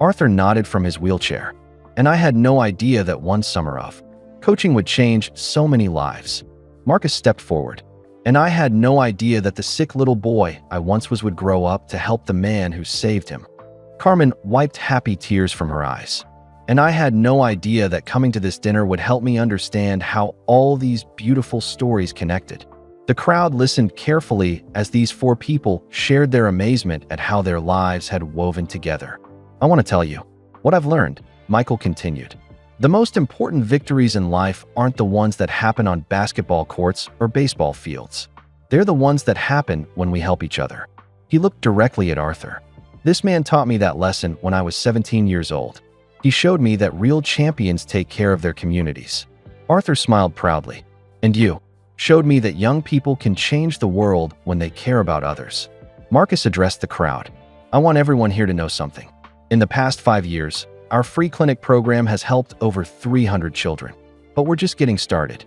S1: Arthur nodded from his wheelchair. And I had no idea that one summer of coaching would change so many lives. Marcus stepped forward. And I had no idea that the sick little boy I once was would grow up to help the man who saved him. Carmen wiped happy tears from her eyes. And I had no idea that coming to this dinner would help me understand how all these beautiful stories connected. The crowd listened carefully as these four people shared their amazement at how their lives had woven together. I want to tell you what I've learned, Michael continued. The most important victories in life aren't the ones that happen on basketball courts or baseball fields. They're the ones that happen when we help each other. He looked directly at Arthur. This man taught me that lesson when I was 17 years old. He showed me that real champions take care of their communities. Arthur smiled proudly. And you showed me that young people can change the world when they care about others. Marcus addressed the crowd. I want everyone here to know something. In the past 5 years, our free clinic program has helped over 300 children. But we're just getting started.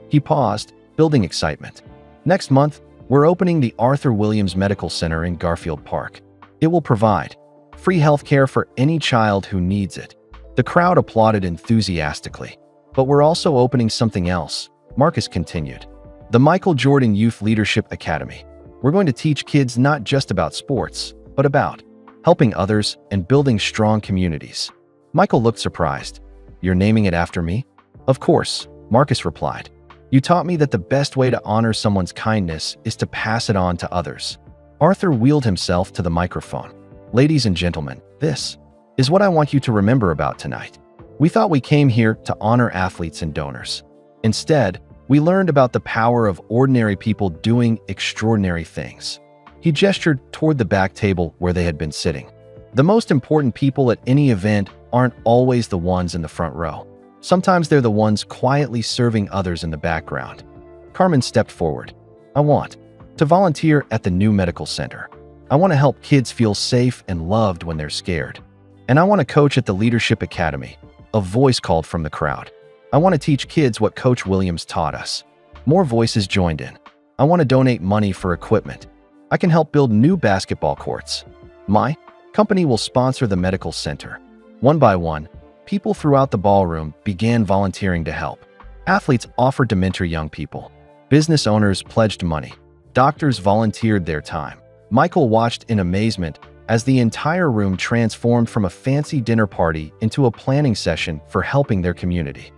S1: He paused, building excitement. Next month, we're opening the Arthur Williams Medical Center in Garfield Park. It will provide free health care for any child who needs it. The crowd applauded enthusiastically. But we're also opening something else, Marcus continued. The Michael Jordan Youth Leadership Academy. We're going to teach kids not just about sports, but about helping others and building strong communities. Michael looked surprised. You're naming it after me? Of course, Marcus replied. You taught me that the best way to honor someone's kindness is to pass it on to others. Arthur wheeled himself to the microphone. Ladies and gentlemen, this is what I want you to remember about tonight. We thought we came here to honor athletes and donors. Instead, we learned about the power of ordinary people doing extraordinary things. He gestured toward the back table where they had been sitting. The most important people at any event aren't always the ones in the front row. Sometimes they're the ones quietly serving others in the background. Carmen stepped forward. I want to volunteer at the new medical center. I want to help kids feel safe and loved when they're scared. And I want to coach at the Leadership Academy. A voice called from the crowd. I want to teach kids what Coach Williams taught us. More voices joined in. I want to donate money for equipment. I can help build new basketball courts. My company will sponsor the medical center. One by one, people throughout the ballroom began volunteering to help. Athletes offered to mentor young people. Business owners pledged money. Doctors volunteered their time. Michael watched in amazement as the entire room transformed from a fancy dinner party into a planning session for helping their community.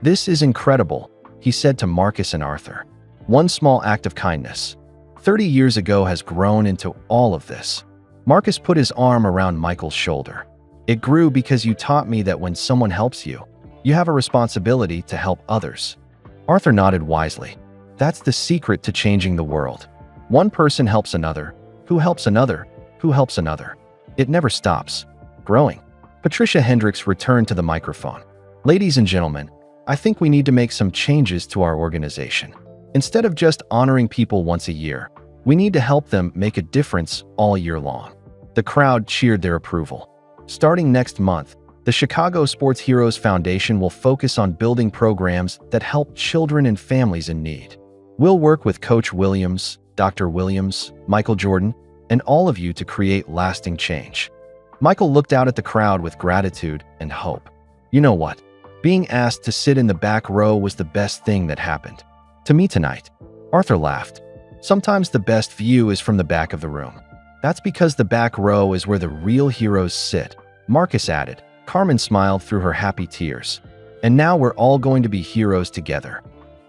S1: This is incredible, he said to Marcus and Arthur. One small act of kindness, 30 years ago, has grown into all of this. Marcus put his arm around Michael's shoulder. It grew because you taught me that when someone helps you, you have a responsibility to help others. Arthur nodded wisely. That's the secret to changing the world. One person helps another, who helps another, who helps another. It never stops growing. Patricia Hendricks returned to the microphone. Ladies and gentlemen, I think we need to make some changes to our organization. Instead of just honoring people once a year, we need to help them make a difference all year long. The crowd cheered their approval. Starting next month, the Chicago Sports Heroes Foundation will focus on building programs that help children and families in need. We'll work with Coach Williams, Dr. Williams, Michael Jordan, and all of you to create lasting change. Michael looked out at the crowd with gratitude and hope. You know what? Being asked to sit in the back row was the best thing that happened to me tonight. Arthur laughed. Sometimes the best view is from the back of the room. That's because the back row is where the real heroes sit, Marcus added. Carmen smiled through her happy tears. And now we're all going to be heroes together.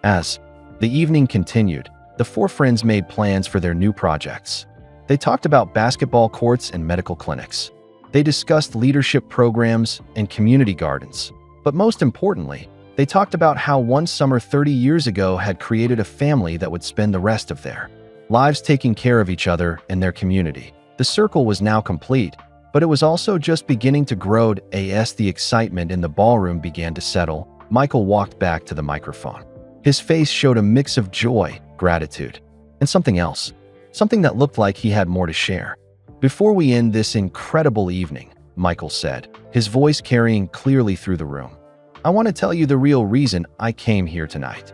S1: As the evening continued, the four friends made plans for their new projects. They talked about basketball courts and medical clinics. They discussed leadership programs and community gardens. But most importantly, they talked about how one summer 30 years ago had created a family that would spend the rest of their lives taking care of each other and their community. The circle was now complete, but it was also just beginning to grow. As the excitement in the ballroom began to settle, Michael walked back to the microphone. His face showed a mix of joy, gratitude, and something else, something that looked like he had more to share. Before we end this incredible evening, Michael said, his voice carrying clearly through the room, I want to tell you the real reason I came here tonight.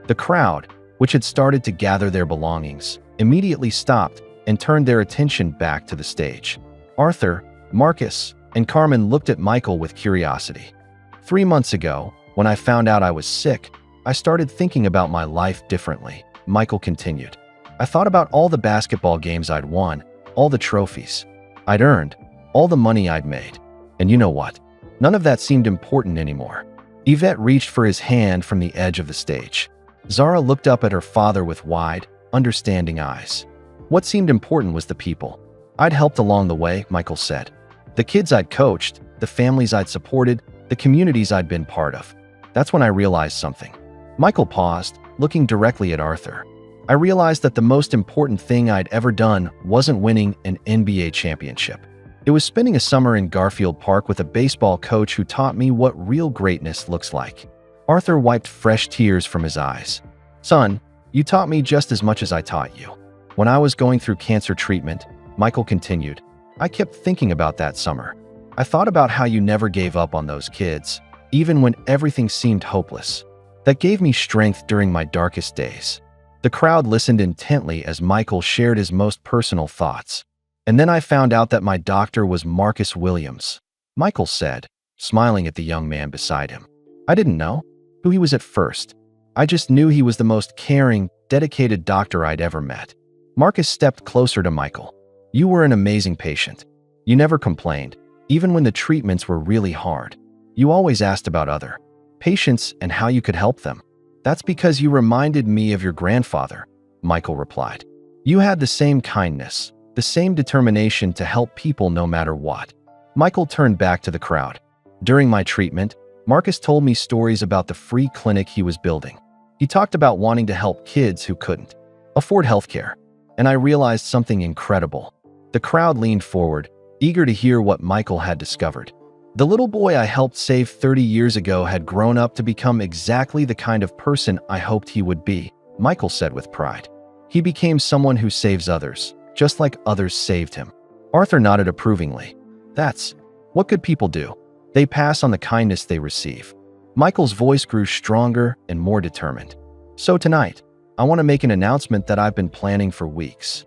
S1: The crowd, which had started to gather their belongings, immediately stopped and turned their attention back to the stage. Arthur, Marcus, and Carmen looked at Michael with curiosity. 3 months ago, when I found out I was sick, I started thinking about my life differently, Michael continued. I thought about all the basketball games I'd won, all the trophies I'd earned, all the money I'd made. And you know what? None of that seemed important anymore. Yvette reached for his hand from the edge of the stage. Zara looked up at her father with wide, understanding eyes. What seemed important was the people I'd helped along the way, Michael said. The kids I'd coached, the families I'd supported, the communities I'd been part of. That's when I realized something. Michael paused, looking directly at Arthur. I realized that the most important thing I'd ever done wasn't winning an NBA championship. It was spending a summer in Garfield Park with a baseball coach who taught me what real greatness looks like. Arthur wiped fresh tears from his eyes. Son, you taught me just as much as I taught you. When I was going through cancer treatment, Michael continued, I kept thinking about that summer. I thought about how you never gave up on those kids, even when everything seemed hopeless. That gave me strength during my darkest days. The crowd listened intently as Michael shared his most personal thoughts. And then I found out that my doctor was Marcus Williams, Michael said, smiling at the young man beside him. I didn't know who he was at first. I just knew he was the most caring, dedicated doctor I'd ever met. Marcus stepped closer to Michael. You were an amazing patient. You never complained, even when the treatments were really hard. You always asked about other patients and how you could help them. That's because you reminded me of your grandfather, Michael replied. You had the same kindness, the same determination to help people no matter what. Michael turned back to the crowd. During my treatment, Marcus told me stories about the free clinic he was building. He talked about wanting to help kids who couldn't afford healthcare. And I realized something incredible. The crowd leaned forward, eager to hear what Michael had discovered. The little boy I helped save 30 years ago had grown up to become exactly the kind of person I hoped he would be, Michael said with pride. He became someone who saves others, just like others saved him. Arthur nodded approvingly. That's what good people do. They pass on the kindness they receive. Michael's voice grew stronger and more determined. So tonight, I want to make an announcement that I've been planning for weeks.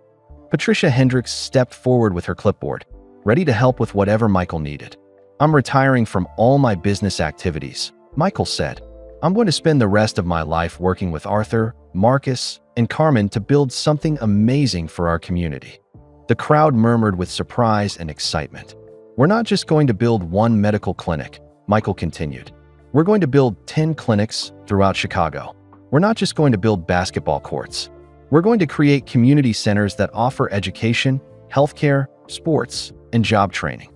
S1: Patricia Hendricks stepped forward with her clipboard, ready to help with whatever Michael needed. I'm retiring from all my business activities, Michael said. I'm going to spend the rest of my life working with Arthur, Marcus, and Carmen to build something amazing for our community. The crowd murmured with surprise and excitement. We're not just going to build one medical clinic, Michael continued. We're going to build 10 clinics throughout Chicago. We're not just going to build basketball courts. We're going to create community centers that offer education, healthcare, sports, and job training.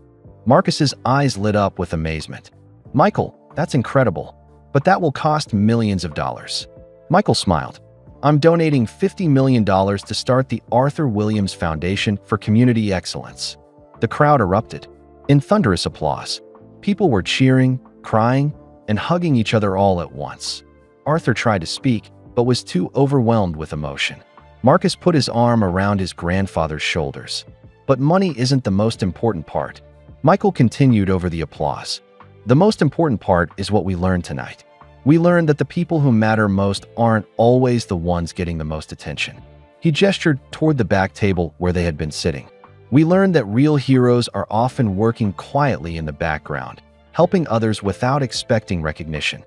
S1: Marcus's eyes lit up with amazement. Michael, that's incredible, but that will cost millions of dollars. Michael smiled. I'm donating $50 million to start the Arthur Williams Foundation for Community Excellence. The crowd erupted in thunderous applause. People were cheering, crying, and hugging each other all at once. Arthur tried to speak, but was too overwhelmed with emotion. Marcus put his arm around his grandfather's shoulders. But money isn't the most important part. Michael continued over the applause. The most important part is what we learned tonight. We learned that the people who matter most aren't always the ones getting the most attention. He gestured toward the back table where they had been sitting. We learned that real heroes are often working quietly in the background, helping others without expecting recognition.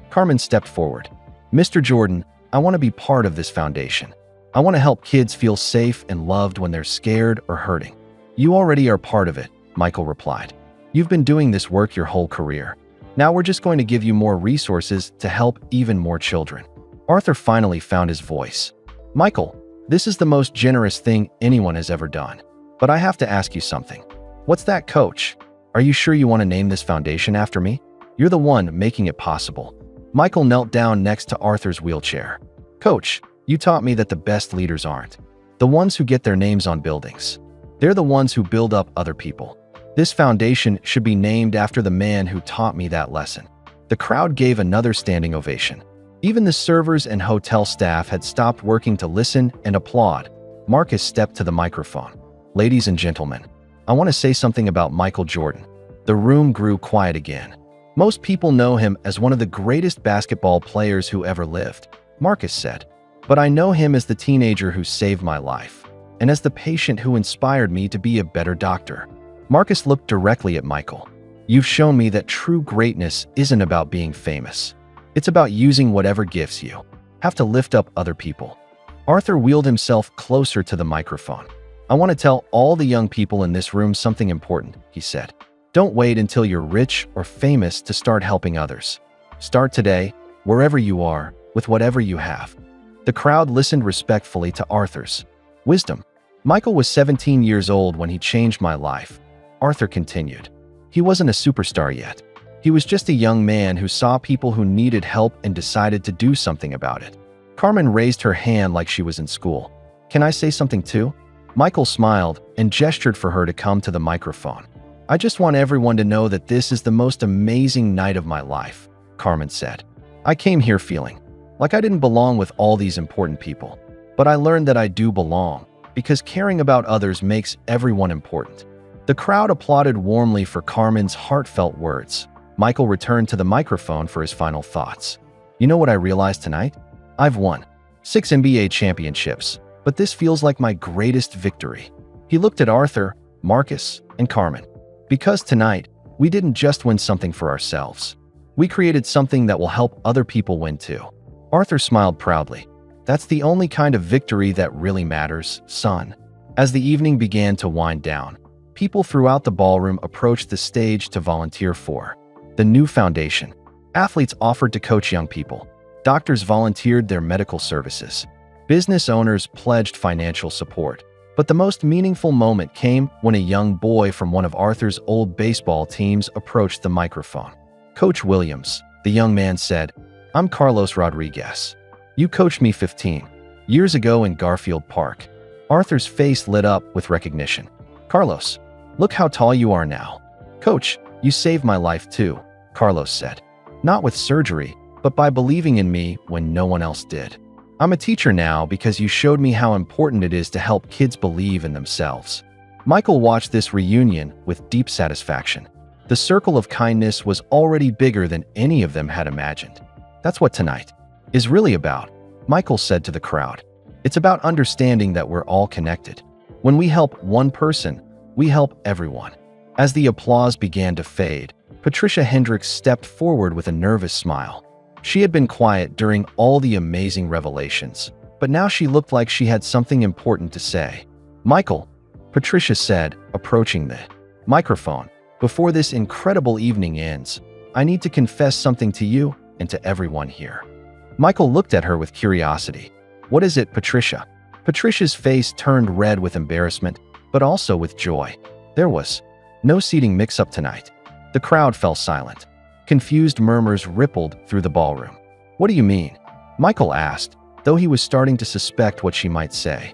S1: Carmen stepped forward. Mr. Jordan, I want to be part of this foundation. I want to help kids feel safe and loved when they're scared or hurting. You already are part of it, Michael replied. You've been doing this work your whole career. Now we're just going to give you more resources to help even more children. Arthur finally found his voice. Michael, this is the most generous thing anyone has ever done. But I have to ask you something. What's that, Coach? Are you sure you want to name this foundation after me? You're the one making it possible. Michael knelt down next to Arthur's wheelchair. Coach, you taught me that the best leaders aren't the ones who get their names on buildings. They're the ones who build up other people. This foundation should be named after the man who taught me that lesson. The crowd gave another standing ovation. Even the servers and hotel staff had stopped working to listen and applaud. Marcus stepped to the microphone. Ladies and gentlemen, I want to say something about Michael Jordan. The room grew quiet again. Most people know him as one of the greatest basketball players who ever lived, Marcus said. But I know him as the teenager who saved my life, and as the patient who inspired me to be a better doctor. Marcus looked directly at Michael. You've shown me that true greatness isn't about being famous. It's about using whatever gifts you have to lift up other people. Arthur wheeled himself closer to the microphone. I want to tell all the young people in this room something important, he said. Don't wait until you're rich or famous to start helping others. Start today, wherever you are, with whatever you have. The crowd listened respectfully to Arthur's wisdom. Michael was 17 years old when he changed my life. Arthur continued. He wasn't a superstar yet. He was just a young man who saw people who needed help and decided to do something about it. Carmen raised her hand like she was in school. Can I say something too? Michael smiled and gestured for her to come to the microphone. I just want everyone to know that this is the most amazing night of my life, Carmen said. I came here feeling like I didn't belong with all these important people, but I learned that I do belong because caring about others makes everyone important. The crowd applauded warmly for Carmen's heartfelt words. Michael returned to the microphone for his final thoughts. You know what I realized tonight? I've won 6 NBA championships, but this feels like my greatest victory. He looked at Arthur, Marcus, and Carmen. Because tonight, we didn't just win something for ourselves. We created something that will help other people win too. Arthur smiled proudly. That's the only kind of victory that really matters, son. As the evening began to wind down, people throughout the ballroom approached the stage to volunteer for the new foundation. Athletes offered to coach young people. Doctors volunteered their medical services. Business owners pledged financial support. But the most meaningful moment came when a young boy from one of Arthur's old baseball teams approached the microphone. Coach Williams, the young man said, I'm Carlos Rodriguez. You coached me 15 years ago in Garfield Park. Arthur's face lit up with recognition. Carlos, Look how tall you are now. Coach, you saved my life too, Carlos said. Not with surgery, but by believing in me when no one else did. I'm a teacher now because you showed me how important it is to help kids believe in themselves. Michael watched this reunion with deep satisfaction. The circle of kindness was already bigger than any of them had imagined. That's what tonight is really about, Michael said to the crowd. It's about understanding that we're all connected. When we help one person, we help everyone. As the applause began to fade, Patricia Hendricks stepped forward with a nervous smile. She had been quiet during all the amazing revelations, but now she looked like she had something important to say. Michael, Patricia said, approaching the microphone, before this incredible evening ends, I need to confess something to you and to everyone here. Michael looked at her with curiosity. What is it, Patricia? Patricia's face turned red with embarrassment, but also with joy. There was no seating mix-up tonight. The crowd fell silent. Confused murmurs rippled through the ballroom. What do you mean? Michael asked, though he was starting to suspect what she might say.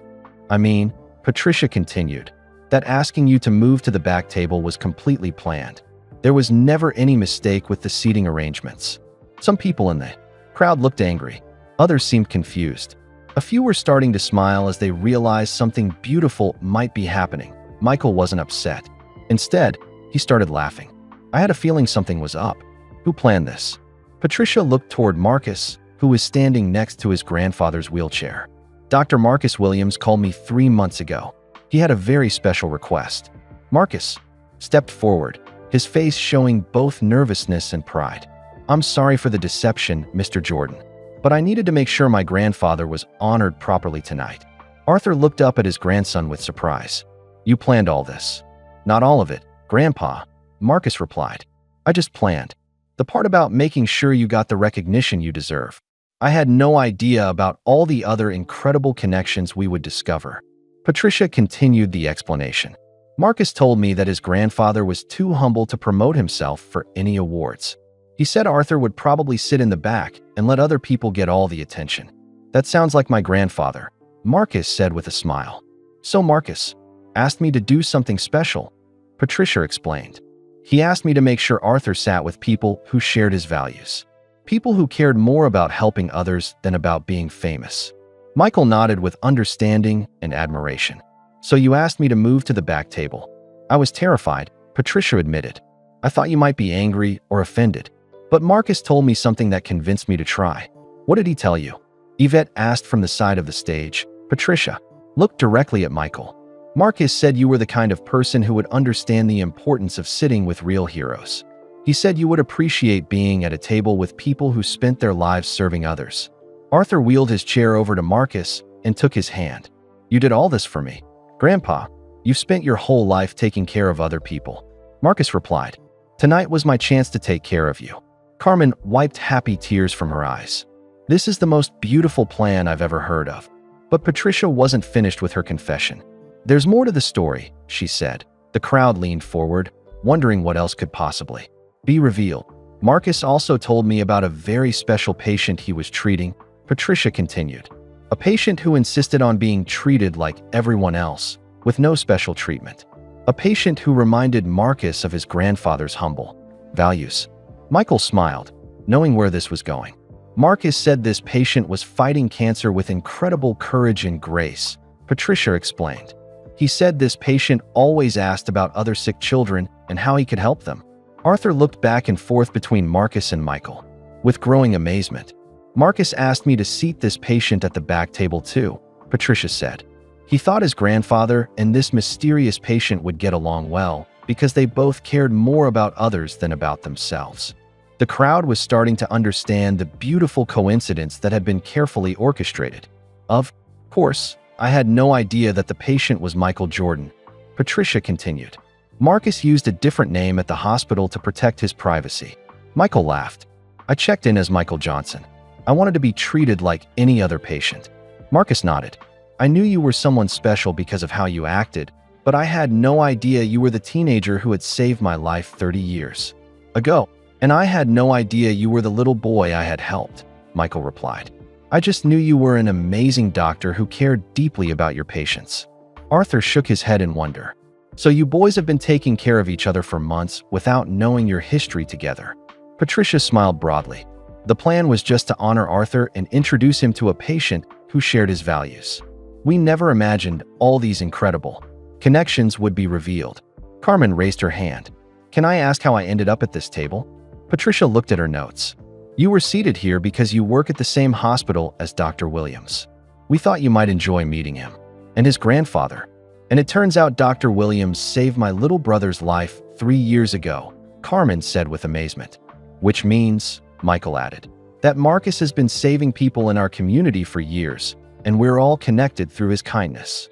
S1: I mean, Patricia continued, that asking you to move to the back table was completely planned. There was never any mistake with the seating arrangements. Some people in the crowd looked angry. Others seemed confused. A few were starting to smile as they realized something beautiful might be happening. Michael wasn't upset. Instead, he started laughing. I had a feeling something was up. Who planned this? Patricia looked toward Marcus, who was standing next to his grandfather's wheelchair. Dr. Marcus Williams called me 3 months ago. He had a very special request. Marcus stepped forward, his face showing both nervousness and pride. I'm sorry for the deception, Mr. Jordan, but I needed to make sure my grandfather was honored properly tonight. Arthur looked up at his grandson with surprise. You planned all this? Not all of it, Grandpa, Marcus replied. I just planned the part about making sure you got the recognition you deserve. I had no idea about all the other incredible connections we would discover. Patricia continued the explanation. Marcus told me that his grandfather was too humble to promote himself for any awards. He said Arthur would probably sit in the back and let other people get all the attention. That sounds like my grandfather, Marcus said with a smile. So Marcus asked me to do something special, Patricia explained. He asked me to make sure Arthur sat with people who shared his values. People who cared more about helping others than about being famous. Michael nodded with understanding and admiration. So you asked me to move to the back table. I was terrified, Patricia admitted. I thought you might be angry or offended. But Marcus told me something that convinced me to try. What did he tell you? Yvette asked from the side of the stage. Patricia looked directly at Michael. Marcus said you were the kind of person who would understand the importance of sitting with real heroes. He said you would appreciate being at a table with people who spent their lives serving others. Arthur wheeled his chair over to Marcus and took his hand. You did all this for me. Grandpa, you've spent your whole life taking care of other people. Marcus replied. Tonight was my chance to take care of you. Carmen wiped happy tears from her eyes. This is the most beautiful plan I've ever heard of. But Patricia wasn't finished with her confession. There's more to the story, she said. The crowd leaned forward, wondering what else could possibly be revealed. Marcus also told me about a very special patient he was treating, Patricia continued. A patient who insisted on being treated like everyone else, with no special treatment. A patient who reminded Marcus of his grandfather's humble values. Michael smiled, knowing where this was going. Marcus said this patient was fighting cancer with incredible courage and grace, Patricia explained. He said this patient always asked about other sick children and how he could help them. Arthur looked back and forth between Marcus and Michael. With growing amazement, Marcus asked me to seat this patient at the back table too, Patricia said. He thought his grandfather and this mysterious patient would get along well because they both cared more about others than about themselves. The crowd was starting to understand the beautiful coincidence that had been carefully orchestrated. Of course, I had no idea that the patient was Michael Jordan, Patricia continued. Marcus used a different name at the hospital to protect his privacy. Michael laughed. I checked in as Michael Johnson. I wanted to be treated like any other patient. Marcus nodded. I knew you were someone special because of how you acted, but I had no idea you were the teenager who had saved my life 30 years ago. And I had no idea you were the little boy I had helped, Michael replied. I just knew you were an amazing doctor who cared deeply about your patients. Arthur shook his head in wonder. So you boys have been taking care of each other for months without knowing your history together. Patricia smiled broadly. The plan was just to honor Arthur and introduce him to a patient who shared his values. We never imagined all these incredible connections would be revealed. Carmen raised her hand. Can I ask how I ended up at this table? Patricia looked at her notes. You were seated here because you work at the same hospital as Dr. Williams. We thought you might enjoy meeting him. And his grandfather. And it turns out Dr. Williams saved my little brother's life 3 years ago, Carmen said with amazement. Which means, Michael added, that Marcus has been saving people in our community for years, and we're all connected through his kindness.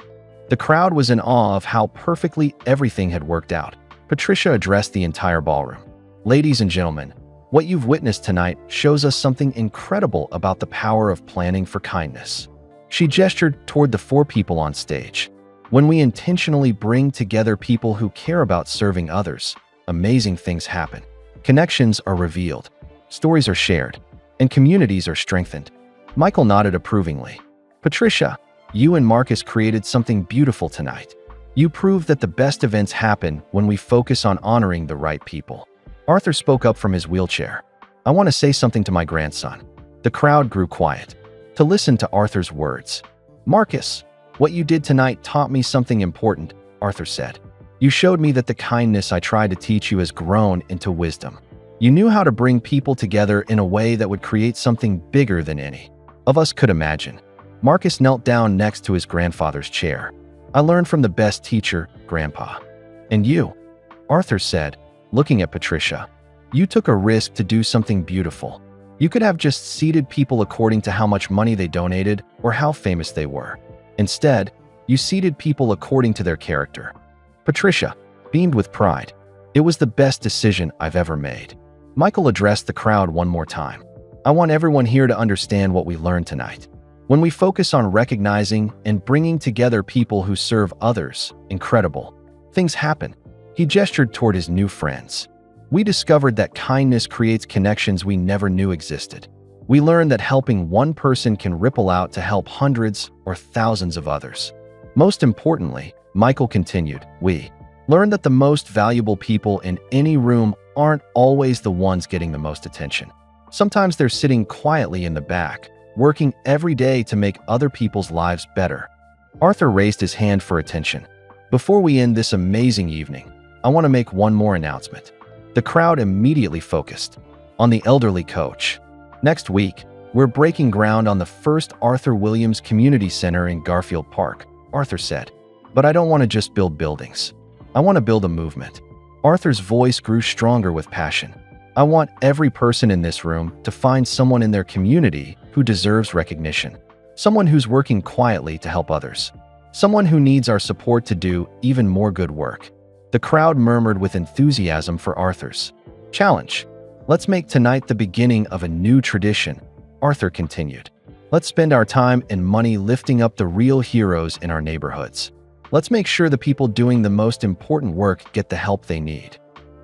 S1: The crowd was in awe of how perfectly everything had worked out. Patricia addressed the entire ballroom. Ladies and gentlemen, what you've witnessed tonight shows us something incredible about the power of planning for kindness. She gestured toward the 4 people on stage. When we intentionally bring together people who care about serving others, amazing things happen. Connections are revealed, stories are shared, and communities are strengthened. Michael nodded approvingly. Patricia, you and Marcus created something beautiful tonight. You proved that the best events happen when we focus on honoring the right people. Arthur spoke up from his wheelchair. I want to say something to my grandson. The crowd grew quiet to listen to Arthur's words. Marcus, what you did tonight taught me something important, Arthur said. You showed me that the kindness I tried to teach you has grown into wisdom. You knew how to bring people together in a way that would create something bigger than any of us could imagine. Marcus knelt down next to his grandfather's chair. I learned from the best teacher, Grandpa. And you, Arthur said, looking at Patricia. You took a risk to do something beautiful. You could have just seated people according to how much money they donated or how famous they were. Instead, you seated people according to their character. Patricia beamed with pride. It was the best decision I've ever made. Michael addressed the crowd one more time. I want everyone here to understand what we learned tonight. When we focus on recognizing and bringing together people who serve others, incredible things happen. He gestured toward his new friends. We discovered that kindness creates connections we never knew existed. We learned that helping one person can ripple out to help hundreds or thousands of others. Most importantly, Michael continued, we learned that the most valuable people in any room aren't always the ones getting the most attention. Sometimes they're sitting quietly in the back, working every day to make other people's lives better. Arthur raised his hand for attention. Before we end this amazing evening, I want to make one more announcement. The crowd immediately focused on the elderly coach. Next week, we're breaking ground on the first Arthur Williams Community Center in Garfield Park, Arthur said. But I don't want to just build buildings. I want to build a movement. Arthur's voice grew stronger with passion. I want every person in this room to find someone in their community who deserves recognition. Someone who's working quietly to help others. Someone who needs our support to do even more good work. The crowd murmured with enthusiasm for Arthur's challenge. Let's make tonight the beginning of a new tradition, Arthur continued. Let's spend our time and money lifting up the real heroes in our neighborhoods. Let's make sure the people doing the most important work get the help they need.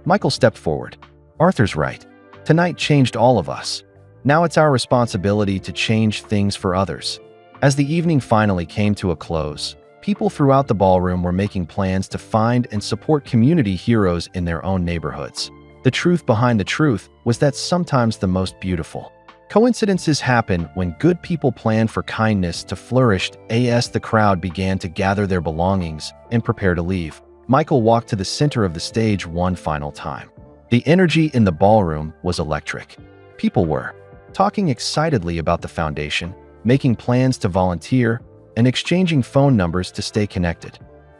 S1: Michael stepped forward. Arthur's right. Tonight changed all of us. Now it's our responsibility to change things for others. As the evening finally came to a close, people throughout the ballroom were making plans to find and support community heroes in their own neighborhoods. The truth behind the truth was that sometimes the most beautiful coincidences happen when good people plan for kindness to flourish. As the crowd began to gather their belongings and prepare to leave, Michael walked to the center of the stage one final time. The energy in the ballroom was electric. People were talking excitedly about the foundation, making plans to volunteer, and exchanging phone numbers to stay connected.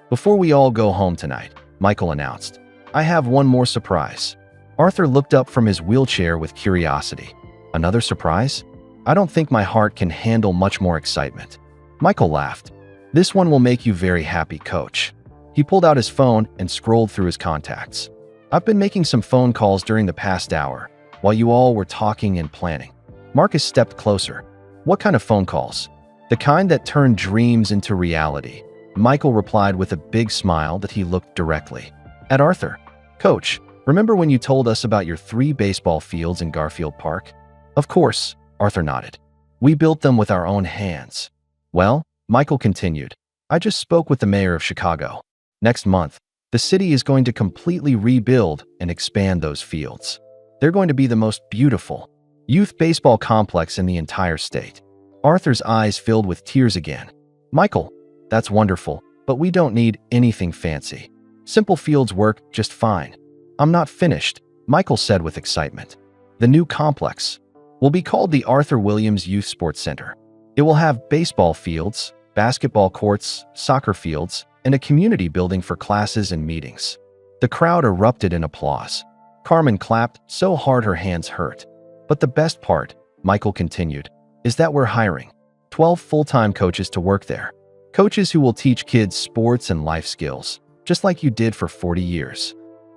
S1: Before we all go home tonight, Michael announced, I have one more surprise. Arthur looked up from his wheelchair with curiosity. Another surprise? I don't think my heart can handle much more excitement. Michael laughed. This one will make you very happy, coach. He pulled out his phone and scrolled through his contacts. I've been making some phone calls during the past hour, while you all were talking and planning. Marcus stepped closer. What kind of phone calls? The kind that turn dreams into reality. Michael replied with a big smile that he looked directly at Arthur. Coach, remember when you told us about your 3 baseball fields in Garfield Park? Of course, Arthur nodded. We built them with our own hands. Well, Michael continued, I just spoke with the mayor of Chicago. Next month, The city is going to completely rebuild and expand those fields. They're going to be the most beautiful youth baseball complex in the entire state. Arthur's eyes filled with tears again. Michael, that's wonderful, but we don't need anything fancy. Simple fields work just fine. I'm not finished, Michael said with excitement. The new complex will be called the Arthur Williams Youth Sports Center. It will have baseball fields, basketball courts, soccer fields, and a community building for classes and meetings. The crowd erupted in applause. Carmen clapped so hard her hands hurt. But the best part, Michael continued, is that we're hiring 12 full-time coaches to work there. Coaches who will teach kids sports and life skills, just like you did for 40 years.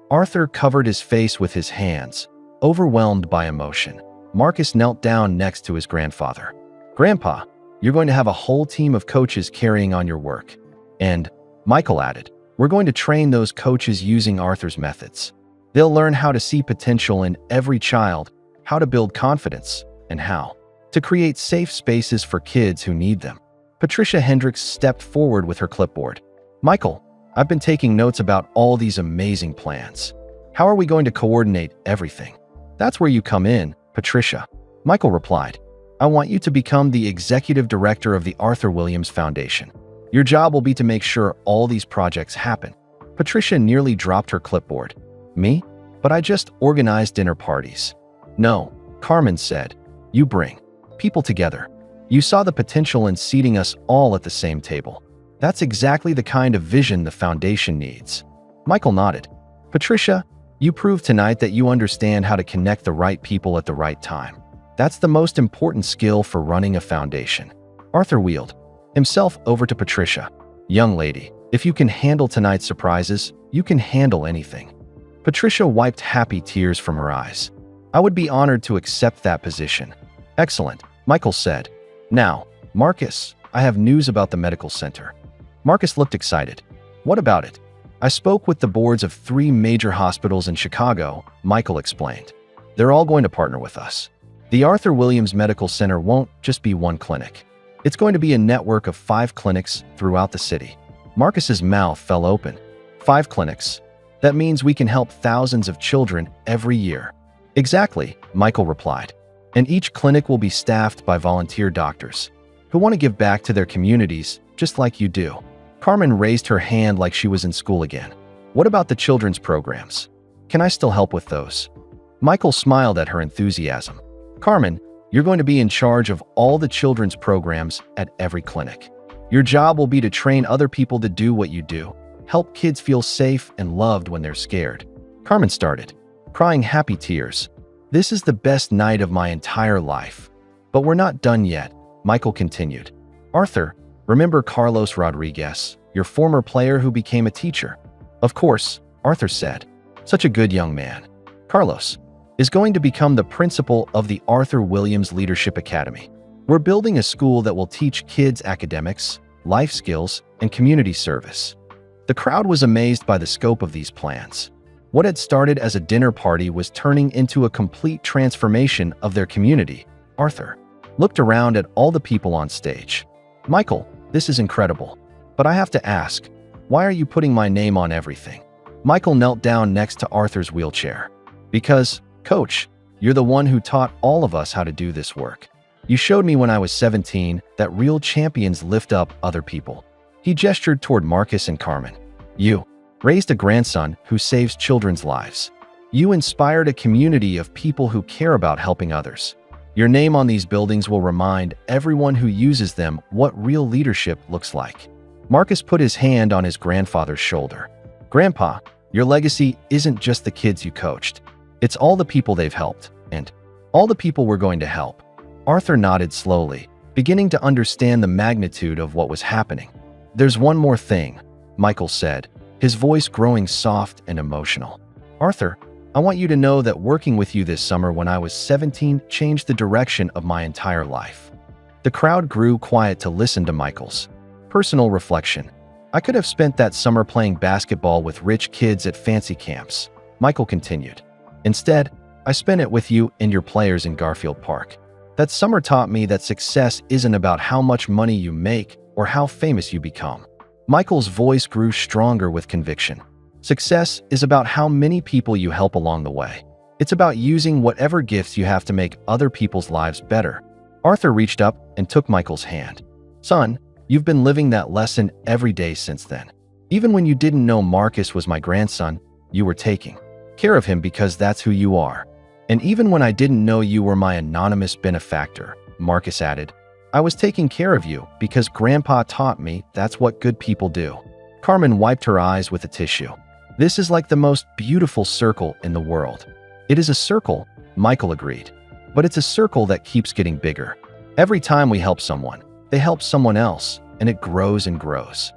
S1: Arthur covered his face with his hands, overwhelmed by emotion. Marcus knelt down next to his grandfather. Grandpa, you're going to have a whole team of coaches carrying on your work. And, Michael added, we're going to train those coaches using Arthur's methods. They'll learn how to see potential in every child, how to build confidence, and how to create safe spaces for kids who need them. Patricia Hendricks stepped forward with her clipboard. Michael, I've been taking notes about all these amazing plans. How are we going to coordinate everything? That's where you come in, Patricia. Michael replied. I want you to become the executive director of the Arthur Williams Foundation. Your job will be to make sure all these projects happen. Patricia nearly dropped her clipboard. Me? But I just organized dinner parties. No, Carmen said. You bring people together. You saw the potential in seating us all at the same table. That's exactly the kind of vision the foundation needs. Michael nodded. Patricia, you proved tonight that you understand how to connect the right people at the right time. That's the most important skill for running a foundation. Arthur wheeled himself over to Patricia. Young lady, if you can handle tonight's surprises, you can handle anything. Patricia wiped happy tears from her eyes. I would be honored to accept that position. Excellent, Michael said. Now, Marcus, I have news about the medical center. Marcus looked excited. What about it? I spoke with the boards of 3 major hospitals in Chicago, Michael explained. They're all going to partner with us. The Arthur Williams Medical Center won't just be one clinic. It's going to be a network of 5 clinics throughout the city. Marcus's mouth fell open. 5 clinics. That means we can help thousands of children every year. Exactly, Michael replied. And each clinic will be staffed by volunteer doctors who want to give back to their communities just like you do. Carmen raised her hand like she was in school again. What about the children's programs? Can I still help with those? Michael smiled at her enthusiasm. Carmen, you're going to be in charge of all the children's programs at every clinic. Your job will be to train other people to do what you do, help kids feel safe and loved when they're scared. Carmen started, crying happy tears. This is the best night of my entire life. But we're not done yet, Michael continued. Arthur, remember Carlos Rodriguez, your former player who became a teacher? Of course, Arthur said. Such a good young man. Carlos is going to become the principal of the Arthur Williams Leadership Academy. We're building a school that will teach kids academics, life skills, and community service. The crowd was amazed by the scope of these plans. What had started as a dinner party was turning into a complete transformation of their community. Arthur looked around at all the people on stage. Michael, this is incredible. But I have to ask, why are you putting my name on everything? Michael knelt down next to Arthur's wheelchair. Because, Coach, you're the one who taught all of us how to do this work. You showed me when I was 17 that real champions lift up other people. He gestured toward Marcus and Carmen. You raised a grandson who saves children's lives. You inspired a community of people who care about helping others. Your name on these buildings will remind everyone who uses them what real leadership looks like. Marcus put his hand on his grandfather's shoulder. Grandpa, your legacy isn't just the kids you coached. It's all the people they've helped, and all the people we're going to help. Arthur nodded slowly, beginning to understand the magnitude of what was happening. There's one more thing, Michael said, his voice growing soft and emotional. Arthur, I want you to know that working with you this summer when I was 17 changed the direction of my entire life. The crowd grew quiet to listen to Michael's personal reflection. I could have spent that summer playing basketball with rich kids at fancy camps, Michael continued. Instead, I spent it with you and your players in Garfield Park. That summer taught me that success isn't about how much money you make or how famous you become. Michael's voice grew stronger with conviction. Success is about how many people you help along the way. It's about using whatever gifts you have to make other people's lives better. Arthur reached up and took Michael's hand. Son, you've been living that lesson every day since then. Even when you didn't know Marcus was my grandson, you were taking care of him because that's who you are. And even when I didn't know you were my anonymous benefactor, Marcus added, I was taking care of you because Grandpa taught me that's what good people do. Carmen wiped her eyes with a tissue. This is like the most beautiful circle in the world. It is a circle, Michael agreed. But it's a circle that keeps getting bigger. Every time we help someone, they help someone else, and it grows and grows.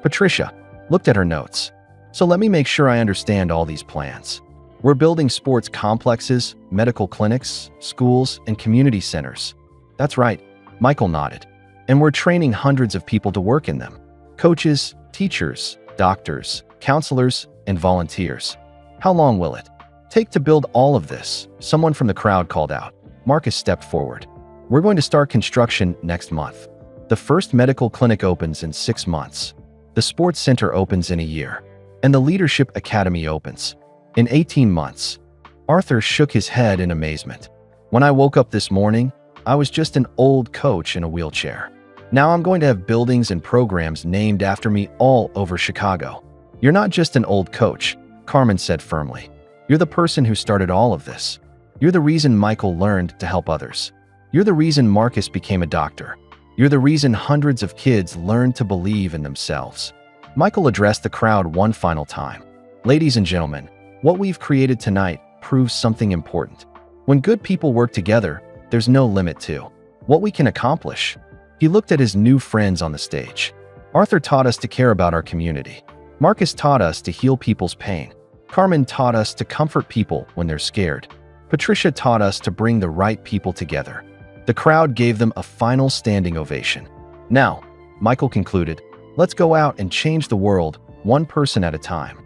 S1: Patricia looked at her notes. So let me make sure I understand all these plans. We're building sports complexes, medical clinics, schools, and community centers. That's right, Michael nodded. And we're training hundreds of people to work in them. Coaches, teachers, doctors, counselors, and volunteers. How long will it take to build all of this? Someone from the crowd called out. Marcus stepped forward. We're going to start construction next month. The first medical clinic opens in 6 months. The sports center opens in a year. And the leadership academy opens in 18 months. Arthur shook his head in amazement. When I woke up this morning, I was just an old coach in a wheelchair. Now I'm going to have buildings and programs named after me all over Chicago. You're not just an old coach, Carmen said firmly. You're the person who started all of this. You're the reason Michael learned to help others. You're the reason Marcus became a doctor. You're the reason hundreds of kids learned to believe in themselves. Michael addressed the crowd one final time. Ladies and gentlemen, what we've created tonight proves something important. When good people work together, there's no limit to what we can accomplish. He looked at his new friends on the stage. Arthur taught us to care about our community. Marcus taught us to heal people's pain. Carmen taught us to comfort people when they're scared. Patricia taught us to bring the right people together. The crowd gave them a final standing ovation. Now, Michael concluded, let's go out and change the world, one person at a time.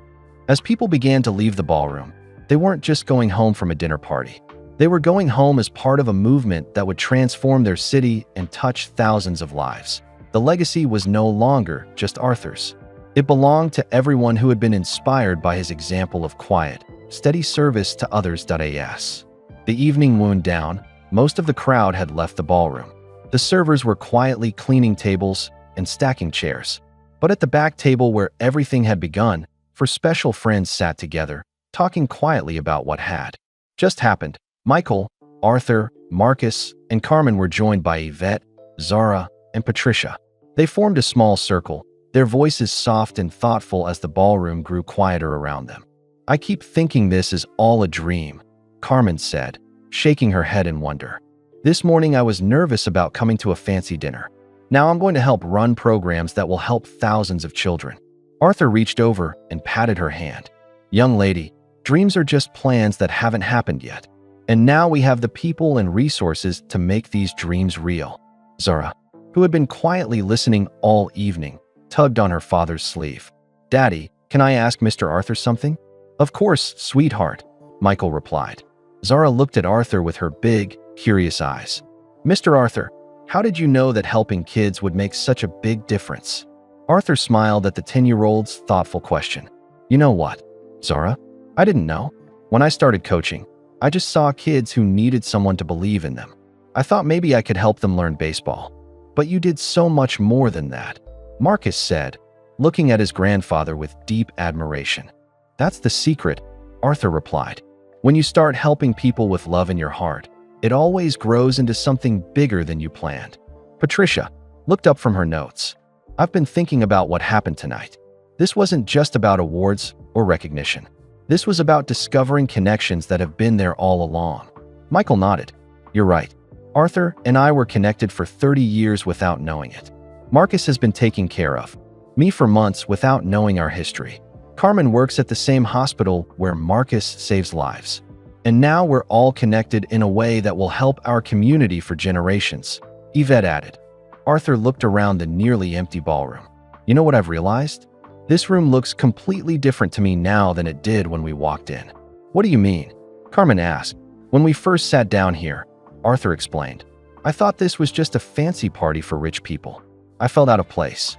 S1: As people began to leave the ballroom, they weren't just going home from a dinner party. They were going home as part of a movement that would transform their city and touch thousands of lives. The legacy was no longer just Arthur's. It belonged to everyone who had been inspired by his example of quiet, steady service to others. The evening wound down. Most of the crowd had left the ballroom. The servers were quietly cleaning tables and stacking chairs. But at the back table where everything had begun, four special friends sat together, talking quietly about what had just happened. Michael, Arthur, Marcus, and Carmen were joined by Yvette, Zara, and Patricia. They formed a small circle, their voices soft and thoughtful as the ballroom grew quieter around them. I keep thinking this is all a dream, Carmen said, shaking her head in wonder. This morning I was nervous about coming to a fancy dinner. Now I'm going to help run programs that will help thousands of children. Arthur reached over and patted her hand. Young lady, dreams are just plans that haven't happened yet. And now we have the people and resources to make these dreams real. Zara, who had been quietly listening all evening, tugged on her father's sleeve. Daddy, can I ask Mr. Arthur something? Of course, sweetheart, Michael replied. Zara looked at Arthur with her big, curious eyes. Mr. Arthur, how did you know that helping kids would make such a big difference? Arthur smiled at the 10-year-old's thoughtful question. You know what, Zara? I didn't know. When I started coaching, I just saw kids who needed someone to believe in them. I thought maybe I could help them learn baseball. But you did so much more than that, Marcus said, looking at his grandfather with deep admiration. That's the secret, Arthur replied. When you start helping people with love in your heart, it always grows into something bigger than you planned. Patricia looked up from her notes. I've been thinking about what happened tonight. This wasn't just about awards or recognition. This was about discovering connections that have been there all along. Michael nodded. You're right. Arthur and I were connected for 30 years without knowing it. Marcus has been taking care of me for months without knowing our history. Carmen works at the same hospital where Marcus saves lives. And now we're all connected in a way that will help our community for generations, Yvette added. Arthur looked around the nearly empty ballroom. You know what I've realized? This room looks completely different to me now than it did when we walked in. What do you mean? Carmen asked. When we first sat down here, Arthur explained. I thought this was just a fancy party for rich people. I felt out of place.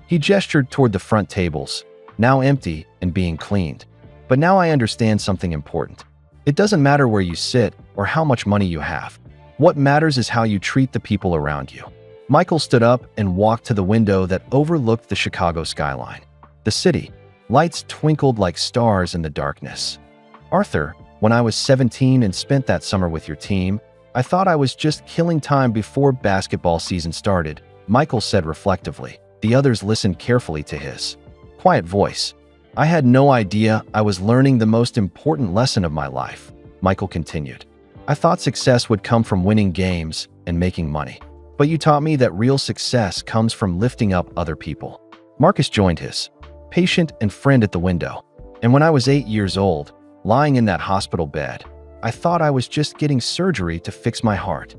S1: He gestured toward the front tables, now empty and being cleaned. But now I understand something important. It doesn't matter where you sit or how much money you have. What matters is how you treat the people around you. Michael stood up and walked to the window that overlooked the Chicago skyline. The city. Lights twinkled like stars in the darkness. Arthur, when I was 17 and spent that summer with your team, I thought I was just killing time before basketball season started, Michael said reflectively. The others listened carefully to his quiet voice. I had no idea I was learning the most important lesson of my life, Michael continued. I thought success would come from winning games and making money. But you taught me that real success comes from lifting up other people. Marcus joined his patient and friend at the window. And when I was 8 years old, lying in that hospital bed, I thought I was just getting surgery to fix my heart.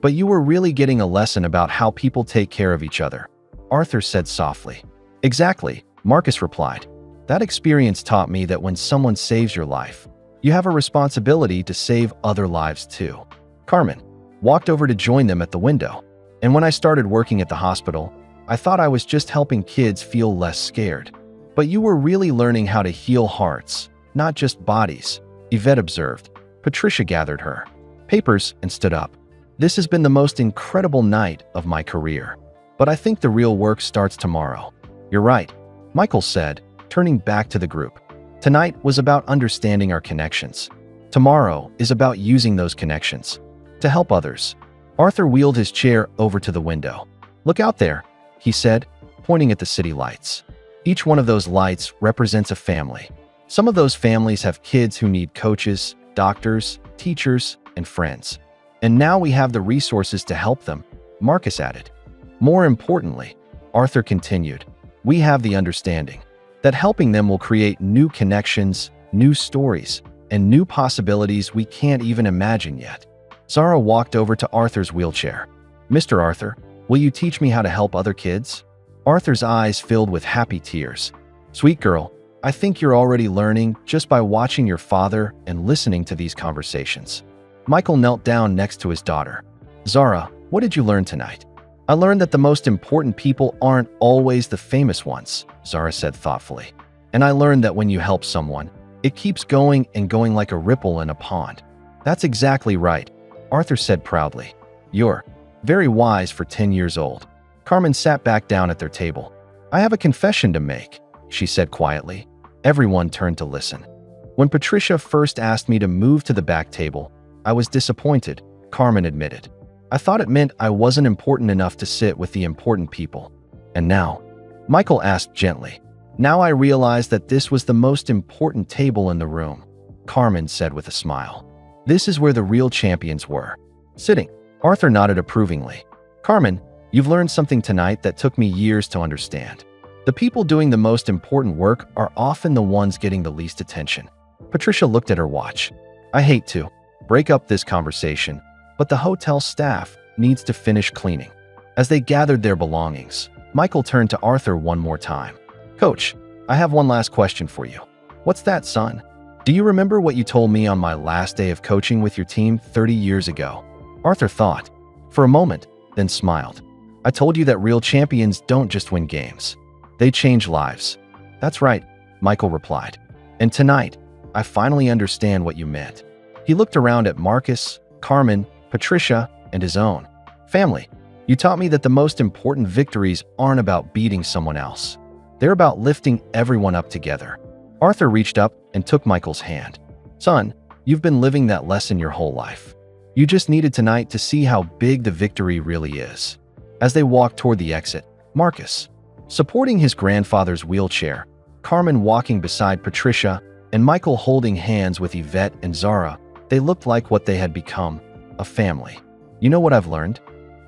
S1: But you were really getting a lesson about how people take care of each other, Arthur said softly. Exactly, Marcus replied. That experience taught me that when someone saves your life, you have a responsibility to save other lives too. Carmen walked over to join them at the window. And when I started working at the hospital, I thought I was just helping kids feel less scared. But you were really learning how to heal hearts, not just bodies, Yvette observed. Patricia gathered her papers and stood up. This has been the most incredible night of my career. But I think the real work starts tomorrow. You're right, Michael said, turning back to the group. Tonight was about understanding our connections. Tomorrow is about using those connections to help others. Arthur wheeled his chair over to the window. Look out there, he said, pointing at the city lights. Each one of those lights represents a family. Some of those families have kids who need coaches, doctors, teachers, and friends. And now we have the resources to help them, Marcus added. More importantly, Arthur continued, we have the understanding that helping them will create new connections, new stories, and new possibilities we can't even imagine yet. Zara walked over to Arthur's wheelchair. Mr. Arthur, will you teach me how to help other kids? Arthur's eyes filled with happy tears. Sweet girl, I think you're already learning just by watching your father and listening to these conversations. Michael knelt down next to his daughter. Zara, what did you learn tonight? I learned that the most important people aren't always the famous ones, Zara said thoughtfully. And I learned that when you help someone, it keeps going and going like a ripple in a pond. That's exactly right, Arthur said proudly. You're very wise for 10 years old. Carmen sat back down at their table. I have a confession to make, she said quietly. Everyone turned to listen. When Patricia first asked me to move to the back table, I was disappointed, Carmen admitted. I thought it meant I wasn't important enough to sit with the important people. And now, Michael asked gently, now I realize that this was the most important table in the room, Carmen said with a smile. This is where the real champions were sitting. Arthur nodded approvingly. Carmen, you've learned something tonight that took me years to understand. The people doing the most important work are often the ones getting the least attention. Patricia looked at her watch. I hate to break up this conversation, but the hotel staff needs to finish cleaning. As they gathered their belongings, Michael turned to Arthur one more time. Coach, I have one last question for you. What's that, son? Do you remember what you told me on my last day of coaching with your team 30 years ago? Arthur thought for a moment, then smiled. I told you that real champions don't just win games. They change lives. That's right, Michael replied. And tonight, I finally understand what you meant. He looked around at Marcus, Carmen, Patricia, and his own family. You taught me that the most important victories aren't about beating someone else. They're about lifting everyone up together. Arthur reached up and took Michael's hand. Son, you've been living that lesson your whole life. You just needed tonight to see how big the victory really is. As they walked toward the exit, Marcus, supporting his grandfather's wheelchair, Carmen walking beside Patricia, and Michael holding hands with Yvette and Zara, they looked like what they had become, a family. You know what I've learned?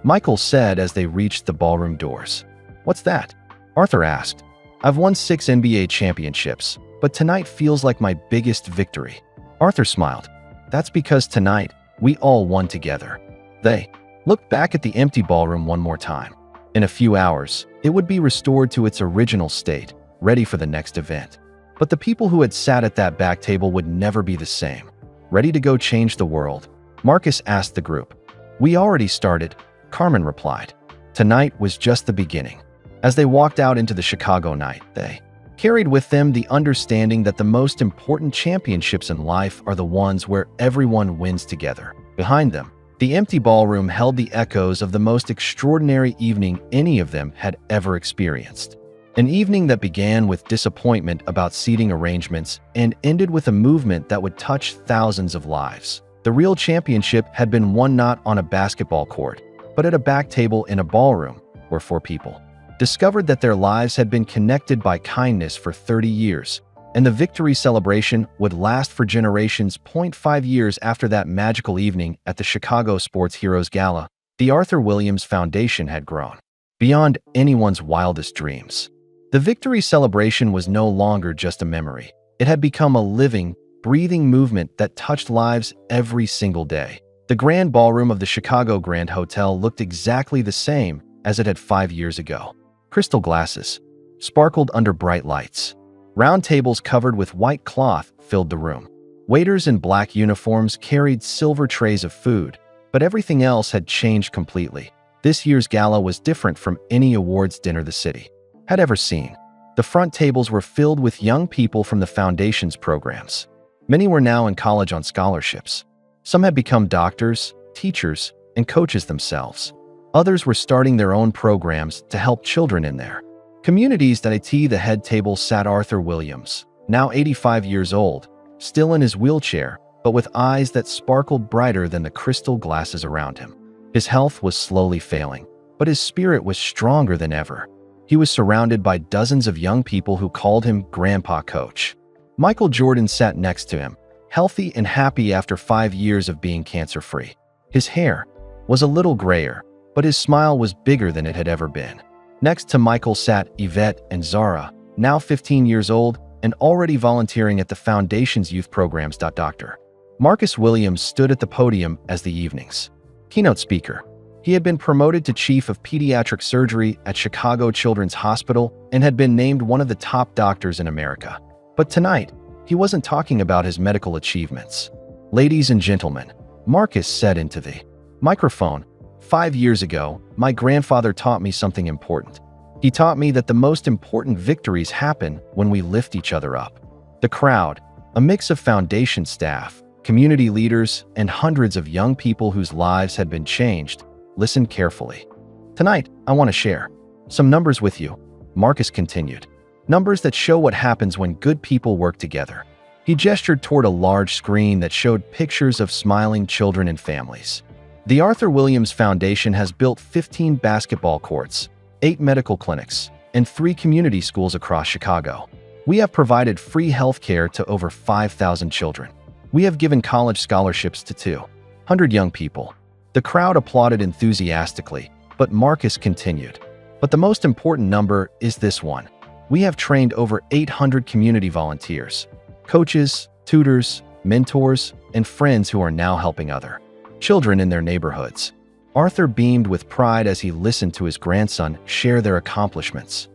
S1: Michael said as they reached the ballroom doors. What's that? Arthur asked. I've won 6 NBA championships, but tonight feels like my biggest victory. Arthur smiled. That's because tonight, we all won together. They looked back at the empty ballroom one more time. In a few hours, it would be restored to its original state, ready for the next event. But the people who had sat at that back table would never be the same. Ready to go change the world? Marcus asked the group. We already started, Carmen replied. Tonight was just the beginning. As they walked out into the Chicago night, they carried with them the understanding that the most important championships in life are the ones where everyone wins together. Behind them, the empty ballroom held the echoes of the most extraordinary evening any of them had ever experienced. An evening that began with disappointment about seating arrangements and ended with a movement that would touch thousands of lives. The real championship had been won not on a basketball court, but at a back table in a ballroom where four people discovered that their lives had been connected by kindness for 30 years, and the victory celebration would last for generations. 5 years after that magical evening at the Chicago Sports Heroes Gala, the Arthur Williams Foundation had grown beyond anyone's wildest dreams. The victory celebration was no longer just a memory. It had become a living, breathing movement that touched lives every single day. The grand ballroom of the Chicago Grand Hotel looked exactly the same as it had 5 years ago. Crystal glasses sparkled under bright lights. Round tables covered with white cloth filled the room. Waiters in black uniforms carried silver trays of food, but everything else had changed completely. This year's gala was different from any awards dinner the city had ever seen. The front tables were filled with young people from the foundation's programs. Many were now in college on scholarships. Some had become doctors, teachers, and coaches themselves. Others were starting their own programs to help children in their communities. At the head table sat Arthur Williams, now 85 years old, still in his wheelchair, but with eyes that sparkled brighter than the crystal glasses around him. His health was slowly failing, but his spirit was stronger than ever. He was surrounded by dozens of young people who called him Grandpa Coach. Michael Jordan sat next to him, healthy and happy after 5 years of being cancer-free. His hair was a little grayer, but his smile was bigger than it had ever been. Next to Michael sat Yvette and Zara, now 15 years old and already volunteering at the Foundation's youth programs. Dr. Marcus Williams stood at the podium as the evening's keynote speaker. He had been promoted to chief of pediatric surgery at Chicago Children's Hospital and had been named one of the top doctors in America. But tonight, he wasn't talking about his medical achievements. "Ladies and gentlemen," Marcus said into the microphone, "5 years ago, my grandfather taught me something important. He taught me that the most important victories happen when we lift each other up." The crowd, a mix of foundation staff, community leaders, and hundreds of young people whose lives had been changed, listened carefully. "Tonight, I want to share some numbers with you," Marcus continued. "Numbers that show what happens when good people work together." He gestured toward a large screen that showed pictures of smiling children and families. The Arthur Williams Foundation has built 15 basketball courts, 8 medical clinics, and 3 community schools across Chicago. We have provided free health care to over 5,000 children. We have given college scholarships to 200 young people. The crowd applauded enthusiastically, but Marcus continued. "But the most important number is this one. We have trained over 800 community volunteers, coaches, tutors, mentors, and friends who are now helping other children in their neighborhoods." Arthur beamed with pride as he listened to his grandson share their accomplishments.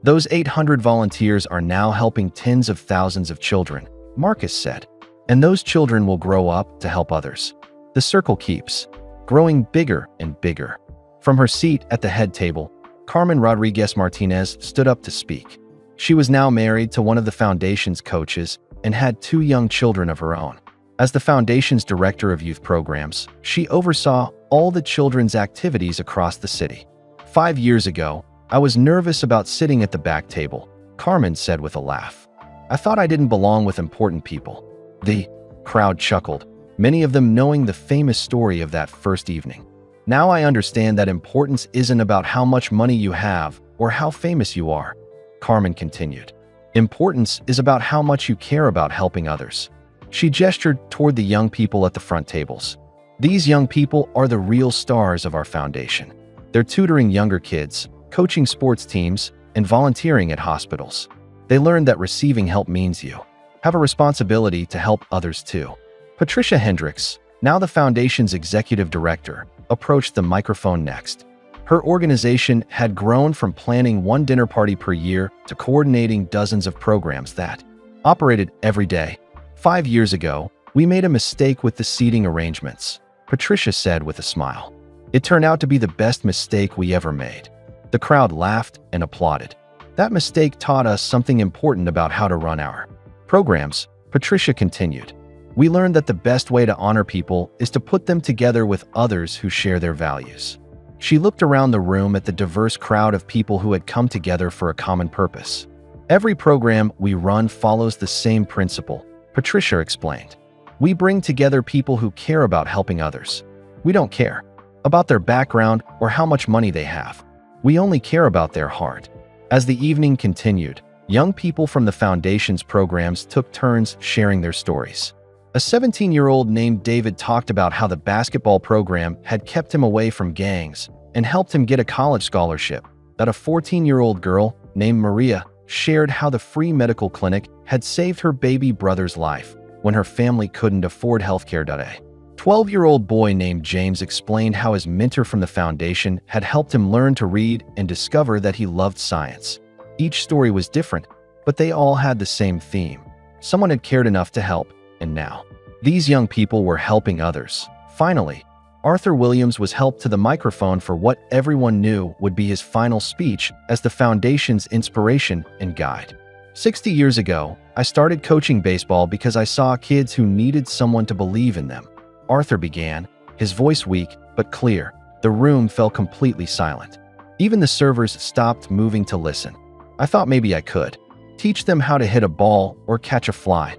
S1: "Those 800 volunteers are now helping tens of thousands of children," Marcus said. "And those children will grow up to help others." The circle keeps growing bigger and bigger. From her seat at the head table, Carmen Rodriguez Martinez stood up to speak. She was now married to one of the Foundation's coaches and had 2 young children of her own. As the Foundation's director of youth programs, she oversaw all the children's activities across the city. "5 years ago, I was nervous about sitting at the back table," Carmen said with a laugh. "I thought I didn't belong with important people." The crowd chuckled, many of them knowing the famous story of that first evening. "Now I understand that importance isn't about how much money you have or how famous you are," Carmen continued. "Importance is about how much you care about helping others." She gestured toward the young people at the front tables. "These young people are the real stars of our foundation. They're tutoring younger kids, coaching sports teams, and volunteering at hospitals. They learned that receiving help means you have a responsibility to help others too." Patricia Hendricks, now the Foundation's executive director, approached the microphone next. Her organization had grown from planning 1 dinner party per year to coordinating dozens of programs that operated every day. "5 years ago, we made a mistake with the seating arrangements," Patricia said with a smile. "It turned out to be the best mistake we ever made." The crowd laughed and applauded. That mistake taught us something important about how to run our programs, Patricia continued. We learned that the best way to honor people is to put them together with others who share their values. She looked around the room at the diverse crowd of people who had come together for a common purpose. Every program we run follows the same principle, Patricia explained. We bring together people who care about helping others. We don't care about their background or how much money they have. We only care about their heart. As the evening continued, young people from the Foundation's programs took turns sharing their stories. A 17-year-old named David talked about how the basketball program had kept him away from gangs and helped him get a college scholarship. That a 14-year-old girl named Maria shared how the free medical clinic had saved her baby brother's life when her family couldn't afford healthcare. A 12-year-old boy named James explained how his mentor from the Foundation had helped him learn to read and discover that he loved science. Each story was different, but they all had the same theme. Someone had cared enough to help, and now these young people were helping others. Finally, Arthur Williams was helped to the microphone for what everyone knew would be his final speech as the Foundation's inspiration and guide. 60 years ago, I started coaching baseball because I saw kids who needed someone to believe in them. Arthur began, his voice weak but clear. The room fell completely silent. Even the servers stopped moving to listen. I thought maybe I could teach them how to hit a ball or catch a fly.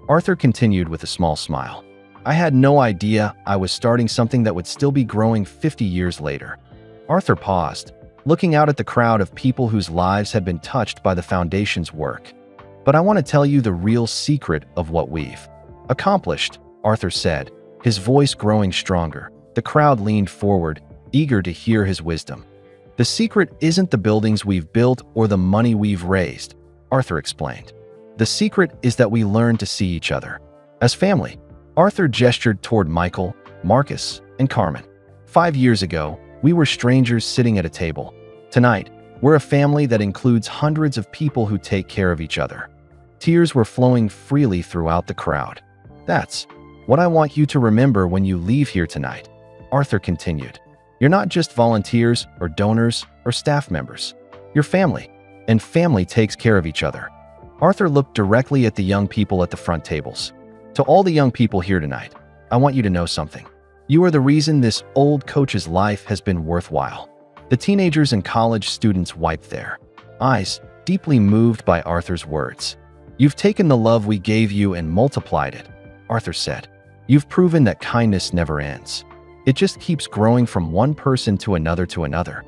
S1: Arthur continued with a small smile. I had no idea I was starting something that would still be growing 50 years later. Arthur paused, looking out at the crowd of people whose lives had been touched by the Foundation's work. But I want to tell you the real secret of what we've accomplished, Arthur said, his voice growing stronger. The crowd leaned forward, eager to hear his wisdom. The secret isn't the buildings we've built or the money we've raised, Arthur explained. The secret is that we learn to see each other as family. Arthur gestured toward Michael, Marcus, and Carmen. 5 years ago, we were strangers sitting at a table. Tonight, we're a family that includes hundreds of people who take care of each other. Tears were flowing freely throughout the crowd. That's what I want you to remember when you leave here tonight, Arthur continued. You're not just volunteers or donors or staff members. You're family, and family takes care of each other. Arthur looked directly at the young people at the front tables. To all the young people here tonight, I want you to know something. You are the reason this old coach's life has been worthwhile. The teenagers and college students wiped their eyes, deeply moved by Arthur's words. You've taken the love we gave you and multiplied it, Arthur said. You've proven that kindness never ends. It just keeps growing from one person to another to another.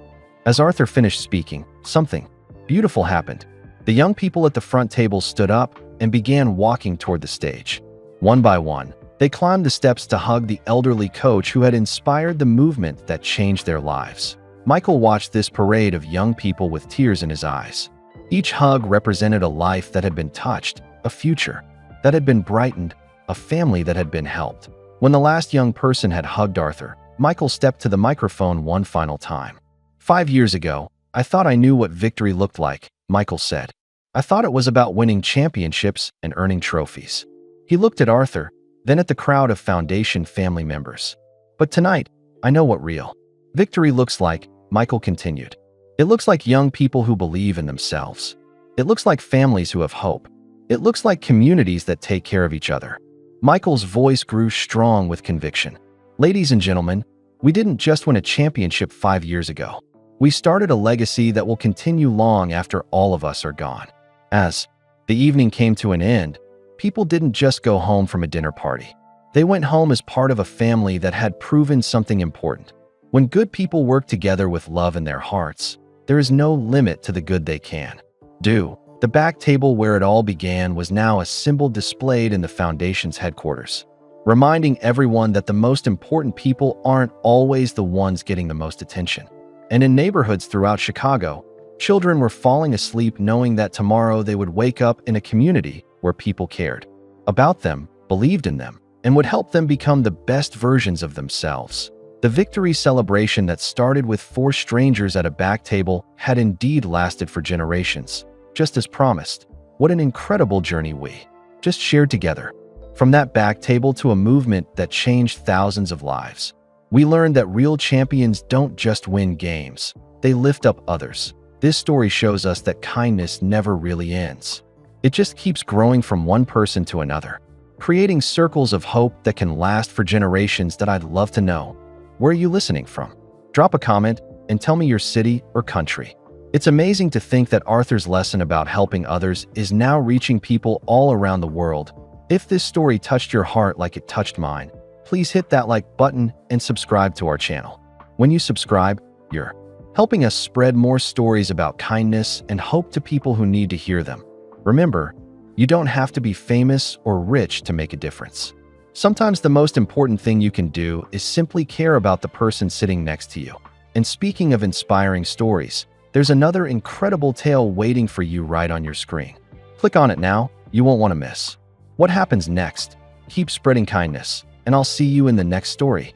S1: As Arthur finished speaking, something beautiful happened. The young people at the front table stood up and began walking toward the stage. One by one, they climbed the steps to hug the elderly coach who had inspired the movement that changed their lives. Michael watched this parade of young people with tears in his eyes. Each hug represented a life that had been touched, a future that had been brightened, a family that had been helped. When the last young person had hugged Arthur, Michael stepped to the microphone one final time. 5 years ago, I thought I knew what victory looked like, Michael said. I thought it was about winning championships and earning trophies. He looked at Arthur, then at the crowd of Foundation family members. But tonight, I know what real victory looks like, Michael continued. It looks like young people who believe in themselves. It looks like families who have hope. It looks like communities that take care of each other. Michael's voice grew strong with conviction. Ladies and gentlemen, we didn't just win a championship 5 years ago. We started a legacy that will continue long after all of us are gone. As the evening came to an end, people didn't just go home from a dinner party. They went home as part of a family that had proven something important. When good people work together with love in their hearts, there is no limit to the good they can do. The back table where it all began was now a symbol displayed in the Foundation's headquarters, reminding everyone that the most important people aren't always the ones getting the most attention. And in neighborhoods throughout Chicago, children were falling asleep knowing that tomorrow they would wake up in a community where people cared about them, believed in them, and would help them become the best versions of themselves. The victory celebration that started with 4 strangers at a back table had indeed lasted for generations, just as promised. What an incredible journey we just shared together. From that back table to a movement that changed thousands of lives. We learned that real champions don't just win games, they lift up others. This story shows us that kindness never really ends. It just keeps growing from one person to another, creating circles of hope that can last for generations. That I'd love to know. Where are you listening from? Drop a comment and tell me your city or country. It's amazing to think that Arthur's lesson about helping others is now reaching people all around the world. If this story touched your heart like it touched mine, please hit that like button and subscribe to our channel. When you subscribe, you're helping us spread more stories about kindness and hope to people who need to hear them. Remember, you don't have to be famous or rich to make a difference. Sometimes the most important thing you can do is simply care about the person sitting next to you. And speaking of inspiring stories, there's another incredible tale waiting for you right on your screen. Click on it now, you won't want to miss what happens next. Keep spreading kindness, and I'll see you in the next story.